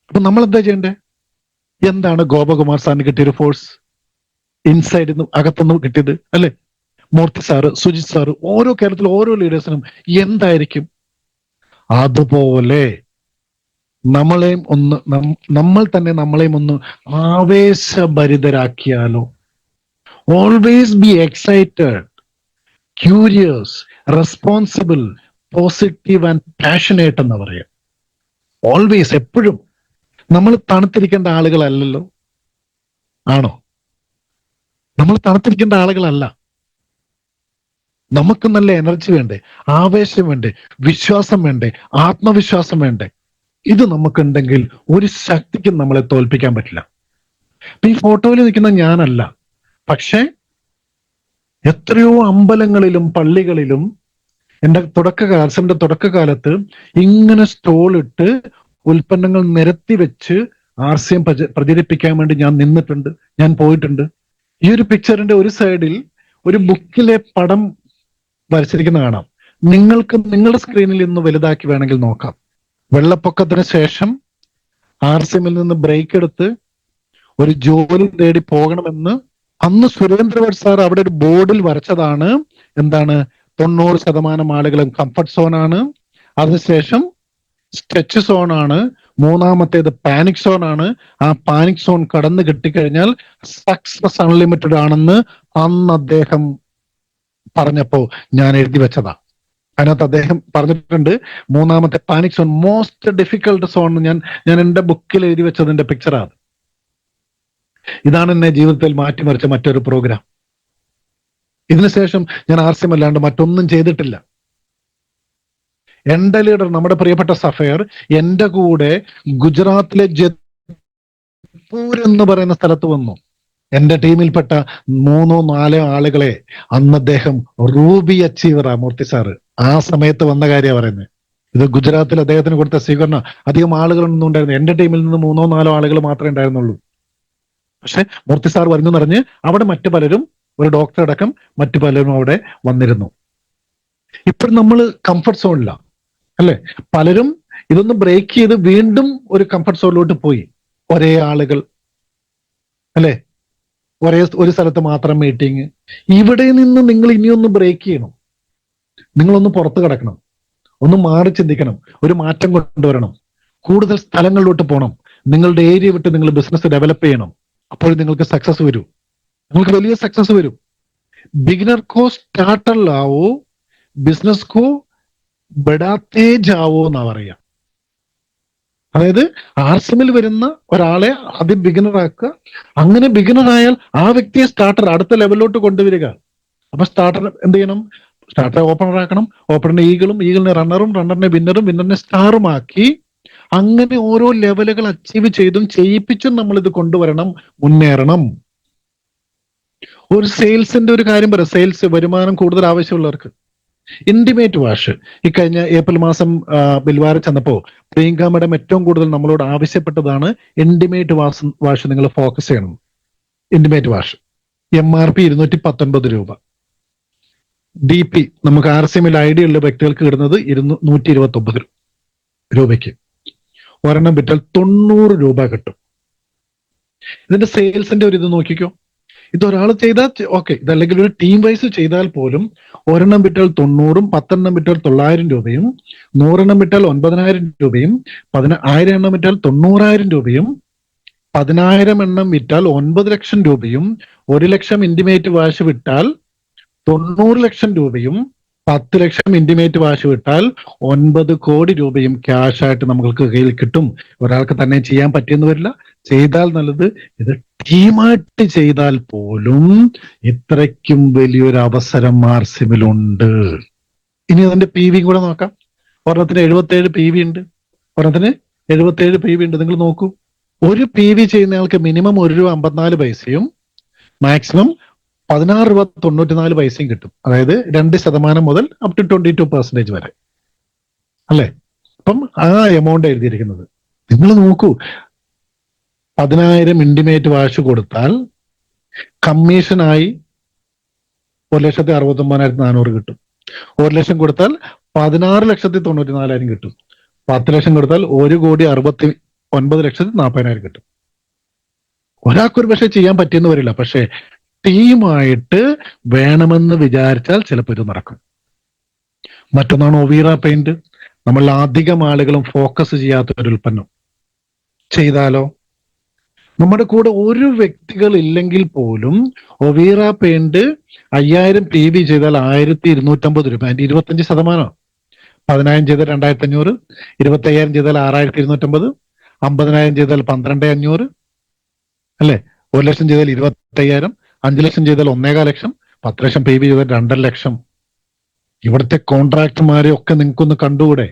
അപ്പൊ നമ്മൾ എന്താ ചെയ്യണ്ടേ? എന്താണ് ഗോപകുമാർ സാറിന് കിട്ടിയൊരു ഫോഴ്സ്? ഇൻസൈഡിൽ നിന്ന്, അകത്തുനിന്ന് കിട്ടിയത് അല്ലെ? മൂർത്തി സാറ്, സുജിത് സാറ്, ഓരോ കേരളത്തിലെ ഓരോ ലീഡേഴ്സിനും എന്തായിരിക്കും? അതുപോലെ നമ്മളെയും നമ്മൾ തന്നെ നമ്മളെയും ഒന്ന് ആവേശഭരിതരാക്കിയാലോ? Always be excited, curious, responsible, positive and passionate എന്ന് പറയാം. ഓൾവേസ്, എപ്പോഴും. നമ്മൾ തണുത്തിരിക്കേണ്ട ആളുകളല്ലല്ലോ, ആണോ? നമ്മൾ തണുത്തിരിക്കേണ്ട ആളുകളല്ല. നമുക്ക് നല്ല എനർജി വേണ്ടേ, ആവേശം വേണ്ടേ, വിശ്വാസം വേണ്ടേ, ആത്മവിശ്വാസം വേണ്ടേ? ഇത് നമുക്കുണ്ടെങ്കിൽ ഒരു ശക്തിക്കും നമ്മളെ തോൽപ്പിക്കാൻ പറ്റില്ല. ഈ ഫോട്ടോയിൽ നിൽക്കുന്ന ഞാനല്ല, പക്ഷെ എത്രയോ അമ്പലങ്ങളിലും പള്ളികളിലും എന്റെ തുടക്കകാലത്ത് ഇങ്ങനെ സ്റ്റോളിട്ട് ഉൽപ്പന്നങ്ങൾ നിരത്തി വെച്ച് RSM പ്രചരിപ്പിക്കാൻ വേണ്ടി ഞാൻ നിന്നിട്ടുണ്ട്, ഞാൻ പോയിട്ടുണ്ട്. ഈ ഒരു പിക്ചറിന്റെ ഒരു സൈഡിൽ ഒരു ബുക്കിലെ പടം വരച്ചിരിക്കുന്ന കാണാം. നിങ്ങൾക്ക് നിങ്ങളുടെ സ്ക്രീനിൽ ഇന്ന് വലുതാക്കി വേണമെങ്കിൽ നോക്കാം. വെള്ളപ്പൊക്കത്തിന് ശേഷം RSMൽ നിന്ന് ബ്രേക്ക് എടുത്ത് ഒരു ജോലി തേടി പോകണമെന്ന് അന്ന് സുരേന്ദ്രവർ സാർ അവിടെ ഒരു ബോർഡിൽ വരച്ചതാണ്. എന്താണ്? 90% ആളുകളും കംഫർട്ട് സോണാണ്. അതിനുശേഷം സ്ട്രെച്ച് സോണാണ്. മൂന്നാമത്തേത് പാനിക് സോണാണ്. ആ പാനിക് സോൺ കടന്നു കിട്ടിക്കഴിഞ്ഞാൽ സക്സസ് അൺലിമിറ്റഡ് ആണെന്ന് അന്ന് അദ്ദേഹം പറഞ്ഞപ്പോ ഞാൻ എഴുതി വെച്ചതാ. അതിനകത്ത് അദ്ദേഹം പറഞ്ഞിട്ടുണ്ട്, മൂന്നാമത്തെ panic zone most difficult zone. ഞാൻ എന്റെ ബുക്കിൽ എഴുതി വെച്ചതിന്റെ പിക്ചറാണ്. ഇതാണ് എന്നെ ജീവിതത്തിൽ മാറ്റിമറിച്ച മറ്റൊരു പ്രോഗ്രാം. ഇതിനുശേഷം ഞാൻ ആർസ്യം അല്ലാണ്ട് മറ്റൊന്നും ചെയ്തിട്ടില്ല. എന്റെ ലീഡർ, നമ്മുടെ പ്രിയപ്പെട്ട സഫയർ, എന്റെ കൂടെ ഗുജറാത്തിലെ ജയ്പൂർ എന്ന് പറയുന്ന സ്ഥലത്ത് വന്നു. എന്റെ ടീമിൽപ്പെട്ട 3-4 ആളുകളെ അന്ന് അദ്ദേഹം റൂബി അച്ചീവറാ മൂർത്തി സാറ് ആ സമയത്ത് വന്ന കാര്യം പറയുന്നത്. ഇത് ഗുജറാത്തിൽ അദ്ദേഹത്തിന് കൊടുത്ത സ്വീകരണം. അധികം ആളുകളൊന്നും ഉണ്ടായിരുന്നു. എന്റെ ടീമിൽ നിന്ന് 3-4 ആളുകൾ മാത്രമേ ഉണ്ടായിരുന്നുള്ളൂ. പക്ഷെ മൂർത്തി സാർ വരുന്നു പറഞ്ഞ് അവിടെ മറ്റു പലരും, ഒരു ഡോക്ടർ അടക്കം മറ്റു പലരും അവിടെ വന്നിരുന്നു. ഇപ്പോൾ നമ്മൾ കംഫർട്ട് സോണില്ല അല്ലെ? പലരും ഇതൊന്ന് ബ്രേക്ക് ചെയ്ത് വീണ്ടും ഒരു കംഫർട്ട് സോണിലോട്ട് പോയി. ഒരേ ആളുകൾ അല്ലെ, ഒരു സ്ഥലത്ത് മാത്രം മീറ്റിംഗ്. ഇവിടെ നിന്ന് നിങ്ങൾ ഇനിയൊന്ന് ബ്രേക്ക് ചെയ്യണം. നിങ്ങളൊന്ന് പുറത്ത് കിടക്കണം, ഒന്ന് മാറി ചിന്തിക്കണം, ഒരു മാറ്റം കൊണ്ടുവരണം, കൂടുതൽ സ്ഥലങ്ങളിലോട്ട് പോകണം. നിങ്ങളുടെ ഏരിയ വിട്ട് നിങ്ങൾ ബിസിനസ് ഡെവലപ്പ് ചെയ്യണം. അപ്പോൾ നിങ്ങൾക്ക് സക്സസ് വരും, നിങ്ങൾക്ക് വലിയ സക്സസ് വരും. ബിഗിനർ കോ സ്റ്റാർട്ടർ ലാവോ, ബിസിനസ് കോ ബഡാത്തേ ജാവോ എന്നാ പറയാ. അതായത് ആർസിമിൽ വരുന്ന ഒരാളെ ആദ്യം ബിഗിനർ ആക്കുക. അങ്ങനെ ബിഗിനർ ആയാൽ ആ വ്യക്തിയെ സ്റ്റാർട്ടർ അടുത്ത ലെവലിലോട്ട് കൊണ്ടുവരിക. അപ്പൊ സ്റ്റാർട്ടർ എന്ത് ചെയ്യണം? സ്റ്റാർട്ടറെ ഓപ്പണർ ആക്കണം, ഓപ്പണറിനെ ഈഗിളും, ഈഗിളിനെ റണ്ണറും, റണ്ണറിനെ വിന്നറും, വിന്നറിനെ സ്റ്റാറും ആക്കി അങ്ങനെ ഓരോ ലെവലുകൾ അച്ചീവ് ചെയ്തും ചെയ്യിപ്പിച്ചും നമ്മൾ ഇത് കൊണ്ടുവരണം, മുന്നേറണം. ഒരു സെയിൽസിന്റെ ഒരു കാര്യം പറയാം. സെയിൽസ് വരുമാനം കൂടുതൽ ആവശ്യമുള്ളവർക്ക് ഇന്റിമേറ്റ് വാഷ്. ഈ കഴിഞ്ഞ ഏപ്രിൽ മാസം ബിൽവാര ചെന്നപ്പോ പ്രിയങ്ക മാഡം ഏറ്റവും കൂടുതൽ നമ്മളോട് ആവശ്യപ്പെട്ടതാണ് ഇന്റിമേറ്റ് വാഷ് നിങ്ങൾ ഫോക്കസ് ചെയ്യണം. ഇന്റിമേറ്റ് വാഷ് MRP 219 രൂപ. DP നമുക്ക് RCMൽ ഐഡിയ ഉള്ള വ്യക്തികൾക്ക് കിട്ടുന്നത് 129 രൂപയ്ക്ക്. ഒരെണ്ണം വിറ്റാൽ 90 രൂപ കിട്ടും. ഇതിന്റെ സെയിൽസിന്റെ ഒരു ഇത് നോക്കിക്കോ. ഇതൊരാൾ ചെയ്താൽ ഓക്കെ, ഇതല്ലെങ്കിൽ ഒരു ടീം വൈസ് ചെയ്താൽ പോലും ഒരെണ്ണം വിറ്റാൽ 90, 10 വിറ്റാൽ 900 രൂപയും, 100 വിറ്റാൽ 9000 രൂപയും, 1000 എണ്ണം വിറ്റാൽ 90,000 രൂപയും, 10,000 വിറ്റാൽ 9 ലക്ഷം രൂപയും, 1 ലക്ഷം ഇന്റിമേറ്റ് വാഷ് വിട്ടാൽ 90 ലക്ഷം രൂപയും, 10 ലക്ഷം ഇന്റിമേറ്റ് വാഷ് വിട്ടാൽ 9 കോടി രൂപയും ക്യാഷ് ആയിട്ട് നമുക്ക് കയ്യിൽ കിട്ടും. ഒരാൾക്ക് തന്നെ ചെയ്യാൻ പറ്റിയെന്ന് വരില്ല, ചെയ്താൽ നല്ലത്. ഇത് ടീമായിട്ട് ചെയ്താൽ പോലും ഇത്രയ്ക്കും വലിയൊരു അവസരം ആർസിമിലുണ്ട്. ഇനി അതിന്റെ PV കൂടെ നോക്കാം. ഒരെണ്ണത്തിന് 77 PV ഉണ്ട്, ഒരെണ്ണത്തിന് 77 PV ഉണ്ട്. നിങ്ങൾ നോക്കൂ, ഒരു PV ചെയ്യുന്നയാൾക്ക് മിനിമം ₹1.54 മാക്സിമം 16.94 കിട്ടും. അതായത് 2% മുതൽ അപ് ടു 22% വരെ അല്ലെ? അപ്പം ആ എമൗണ്ട് എഴുതിയിരിക്കുന്നത് നിങ്ങൾ നോക്കൂ. 10,000 ഇന്റിമേറ്റ് വാഷ് കൊടുത്താൽ കമ്മീഷനായി 1,69,400 കിട്ടും. 1 ലക്ഷം കൊടുത്താൽ 16,94,000 കിട്ടും. 10 ലക്ഷം കൊടുത്താൽ 1,69,40,000 കിട്ടും. ഒരാൾക്കൊരു പക്ഷെ ചെയ്യാൻ പറ്റിയെന്ന് വരില്ല, പക്ഷെ ടീമായിട്ട് വേണമെന്ന് വിചാരിച്ചാൽ ചിലപ്പോൾ ഇത് നടക്കും. മറ്റൊന്നാണ് ഒവീറ പെയിന്റ്. നമ്മൾ അധികം ആളുകളും ഫോക്കസ് ചെയ്യാത്ത ഒരു ഉൽപ്പന്നം. ചെയ്താലോ? നമ്മുടെ കൂടെ ഒരു വ്യക്തികൾ ഇല്ലെങ്കിൽ പോലും ഒവീറ പെയിന്റ് 5000 PV ചെയ്താൽ 1,250 രൂപ. അതിന്റെ 25%. 10,000 ചെയ്താൽ 2,500, 25,000 ചെയ്താൽ 6,250, 50,000 ചെയ്താൽ 12,500 അല്ലെ? 1 ലക്ഷം ചെയ്താൽ 25,000, 5 ലക്ഷം ചെയ്താൽ 1,4 ലക്ഷം, 10 ലക്ഷം PV ചെയ്താൽ 2.5 ലക്ഷം. ഇവിടുത്തെ കോൺട്രാക്ടർമാരെ ഒക്കെ നിങ്ങൾക്കൊന്ന് കണ്ടുകൂടെ?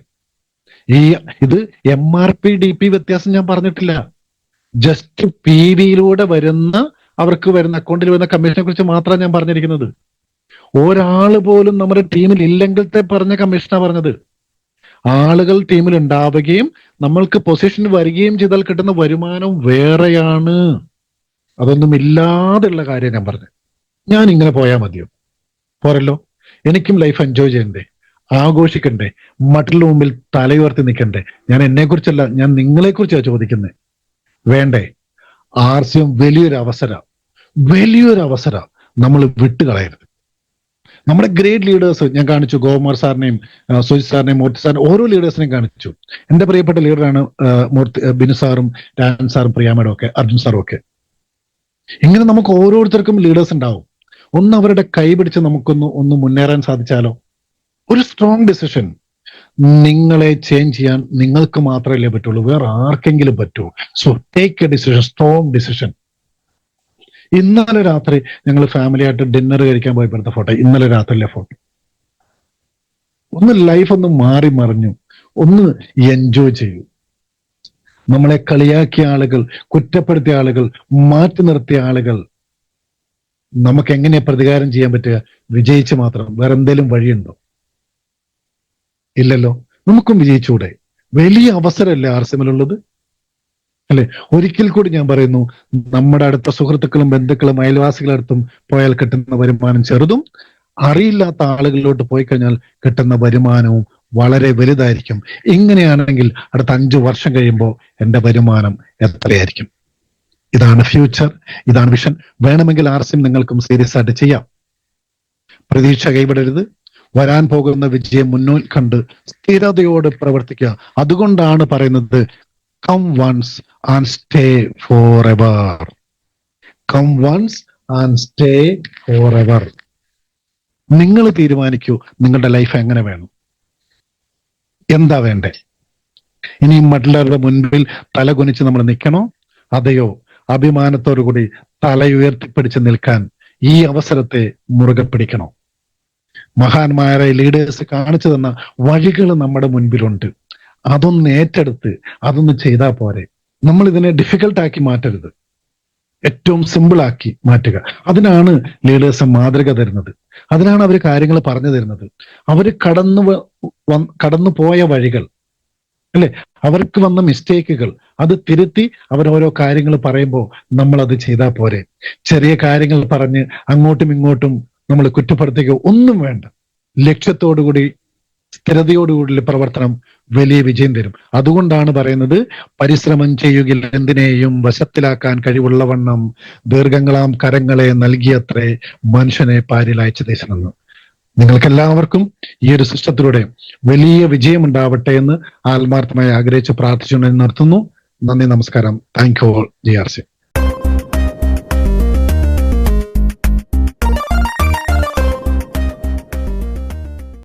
ഇത് MRP DP വ്യത്യാസം ഞാൻ പറഞ്ഞിട്ടില്ല. ജസ്റ്റ് PVയിലൂടെ വരുന്ന അവർക്ക് വരുന്ന അക്കൗണ്ടിൽ വരുന്ന കമ്മീഷനെ കുറിച്ച് മാത്രമാണ് ഞാൻ പറഞ്ഞിരിക്കുന്നത്. ഒരാള് പോലും നമ്മുടെ ടീമിൽ ഇല്ലെങ്കിലത്തെ പറഞ്ഞ കമ്മീഷനാണ് പറഞ്ഞത്. ആളുകൾ ടീമിൽ ഉണ്ടാവുകയും നമ്മൾക്ക് പൊസിഷൻ വരികയും ചെയ്താൽ കിട്ടുന്ന വരുമാനം വേറെയാണ്. അതൊന്നും ഇല്ലാതെയുള്ള കാര്യം ഞാൻ പറഞ്ഞത്. ഞാൻ ഇങ്ങനെ പോയാൽ മതിയോ? പോരല്ലോ. എനിക്കും ലൈഫ് എൻജോയ് ചെയ്യണ്ടേ, ആഘോഷിക്കണ്ടേ, മറ്റുള്ള മുമ്പിൽ തലയുയർത്തി നിൽക്കണ്ടേ? ഞാൻ എന്നെ കുറിച്ചല്ല, ഞാൻ നിങ്ങളെ കുറിച്ചാണ് ചോദിക്കുന്നത്. വേണ്ടേ? RCM വലിയൊരു അവസരം നമ്മൾ വിട്ടുകളയരുത്. നമ്മുടെ ഗ്രേറ്റ് ലീഡേഴ്സ് ഞാൻ കാണിച്ചു, ഗോകുമാർ സാറിനെയും സുജിത് സാറിനെയും മൂർത്തി സാറിനെയും ഓരോ ലീഡേഴ്സിനെയും കാണിച്ചു. എന്റെ പ്രിയപ്പെട്ട ലീഡറാണ് ബിനു സാറും രാജൻ സാറും പ്രിയ മേഡം ഒക്കെ അർജുൻ സാറും ഒക്കെ. ഇങ്ങനെ നമുക്ക് ഓരോരുത്തർക്കും ലീഡേഴ്സ് ഉണ്ടാവും. ഒന്ന് അവരുടെ കൈ പിടിച്ച് ഒന്ന് മുന്നേറാൻ സാധിച്ചാലോ. ഒരു സ്ട്രോങ് ഡിസിഷൻ. നിങ്ങളെ ചേഞ്ച് ചെയ്യാൻ നിങ്ങൾക്ക് മാത്രമല്ലേ പറ്റുള്ളൂ, വേറെ ആർക്കെങ്കിലും പറ്റുമോ? So take A decision, strong decision. ഇന്നലെ രാത്രി ഞങ്ങൾ ഫാമിലി ആയിട്ട് ഡിന്നർ കഴിക്കാൻ പോയപ്പോഴത്തെ ഫോട്ടോ, ഇന്നലെ രാത്രിയിലെ ഫോട്ടോ. ഒന്ന് ലൈഫ് ഒന്ന് മാറി മറിഞ്ഞു, ഒന്ന് എൻജോയ് ചെയ്യൂ. നമ്മളെ കളിയാക്കിയ ആളുകൾ, കുറ്റപ്പെടുത്തിയ ആളുകൾ, മാറ്റി നിർത്തിയ ആളുകൾ, നമുക്ക് എങ്ങനെ പ്രതികാരം ചെയ്യാൻ പറ്റുക? വിജയിച്ച് മാത്രം. വേറെ എന്തെങ്കിലും വഴിയുണ്ടോ? ഇല്ലല്ലോ. നമുക്കും വിജയിച്ചൂടെ? വലിയ അവസരമല്ലേ ആർസിമിലുള്ളത്, അല്ലെ? ഒരിക്കൽ കൂടി ഞാൻ പറയുന്നു, നമ്മുടെ അടുത്ത സുഹൃത്തുക്കളും ബന്ധുക്കളും അയൽവാസികളടുത്തും പോയാൽ കിട്ടുന്ന വരുമാനം ചെറുതും, അറിയില്ലാത്ത ആളുകളിലോട്ട് പോയി കഴിഞ്ഞാൽ കിട്ടുന്ന വരുമാനവും വളരെ വലുതായിരിക്കും. ഇങ്ങനെയാണെങ്കിൽ അടുത്ത 5 വർഷം കഴിയുമ്പോൾ എന്റെ വരുമാനം എത്രയായിരിക്കും? ഇതാണ് ഫ്യൂച്ചർ, ഇതാണ് വിഷൻ. വേണമെങ്കിൽ ആർസിം നിങ്ങൾക്കും സീരിയസ് ആയിട്ട് ചെയ്യാം. പ്രതീക്ഷ കൈവിടരുത്. വരാൻ പോകുന്ന വിജയം മുന്നിൽ കണ്ട് സ്ഥിരതയോട് പ്രവർത്തിക്കുക. അതുകൊണ്ടാണ് പറയുന്നത്, come once and stay forever. Come once and stay forever. നിങ്ങൾ തീരുമാനിക്കൂ നിങ്ങളുടെ ലൈഫ് എങ്ങനെ വേണം, എന്താ വേണ്ടേ. ഇനി മറ്റുള്ളവരുടെ മുൻപിൽ തല കുനിച്ച് നമ്മൾ നിൽക്കണോ, അതെയോ അഭിമാനത്തോടു കൂടി തലയുയർത്തിപ്പിടിച്ച് നിൽക്കാൻ ഈ അവസരത്തെ മുറുകെ പിടിക്കണോ? മഹാന്മാരായ ലീഡേഴ്സ് കാണിച്ചു തന്ന വഴികൾ നമ്മുടെ മുൻപിലുണ്ട്. അതൊന്ന് ഏറ്റെടുത്ത് അതൊന്ന് ചെയ്താൽ പോരെ. നമ്മൾ ഇതിനെ ഡിഫിക്കൽട്ടാക്കി മാറ്റരുത്, ഏറ്റവും സിമ്പിൾ ആക്കി മാറ്റുക. അതിനാണ് ലീഡേഴ്സ് മാതൃക തരുന്നത്, അതിനാണ് അവർ കാര്യങ്ങൾ പറഞ്ഞു തരുന്നത്. അവർ കടന്നു പോയ വഴികൾ, അല്ലെ, അവർക്ക് വന്ന മിസ്റ്റേക്കുകൾ, അത് തിരുത്തി അവർ ഓരോ കാര്യങ്ങൾ പറയുമ്പോൾ നമ്മൾ അത് ചെയ്താൽ പോരെ. ചെറിയ കാര്യങ്ങൾ പറഞ്ഞ് അങ്ങോട്ടും ഇങ്ങോട്ടും നമ്മൾ കുറ്റപ്പെടുത്തുക ഒന്നും വേണ്ട. ലക്ഷ്യത്തോടുകൂടി സ്ഥിരതയോടുകൂടി പ്രവർത്തനം വലിയ വിജയം തരും. അതുകൊണ്ടാണ് പറയുന്നത്, പരിശ്രമം ചെയ്യുകിൽ എന്തിനേയും വശത്തിലാക്കാൻ കഴിവുള്ളവണ്ണം ദീർഘങ്ങളാം കരങ്ങളെ നൽകിയത്രേ മനുഷ്യനെ പാരിൽ അയച്ച ദേശമെന്ന്. നിങ്ങൾക്കെല്ലാവർക്കും ഈ ഒരു സിസ്റ്റത്തിലൂടെ വലിയ വിജയം ഉണ്ടാവട്ടെ എന്ന് ആത്മാർത്ഥമായി ആഗ്രഹിച്ച് പ്രാർത്ഥിച്ചുകൊണ്ട് നിർത്തുന്നു. നന്ദി, നമസ്കാരം. Thank you all. GRC.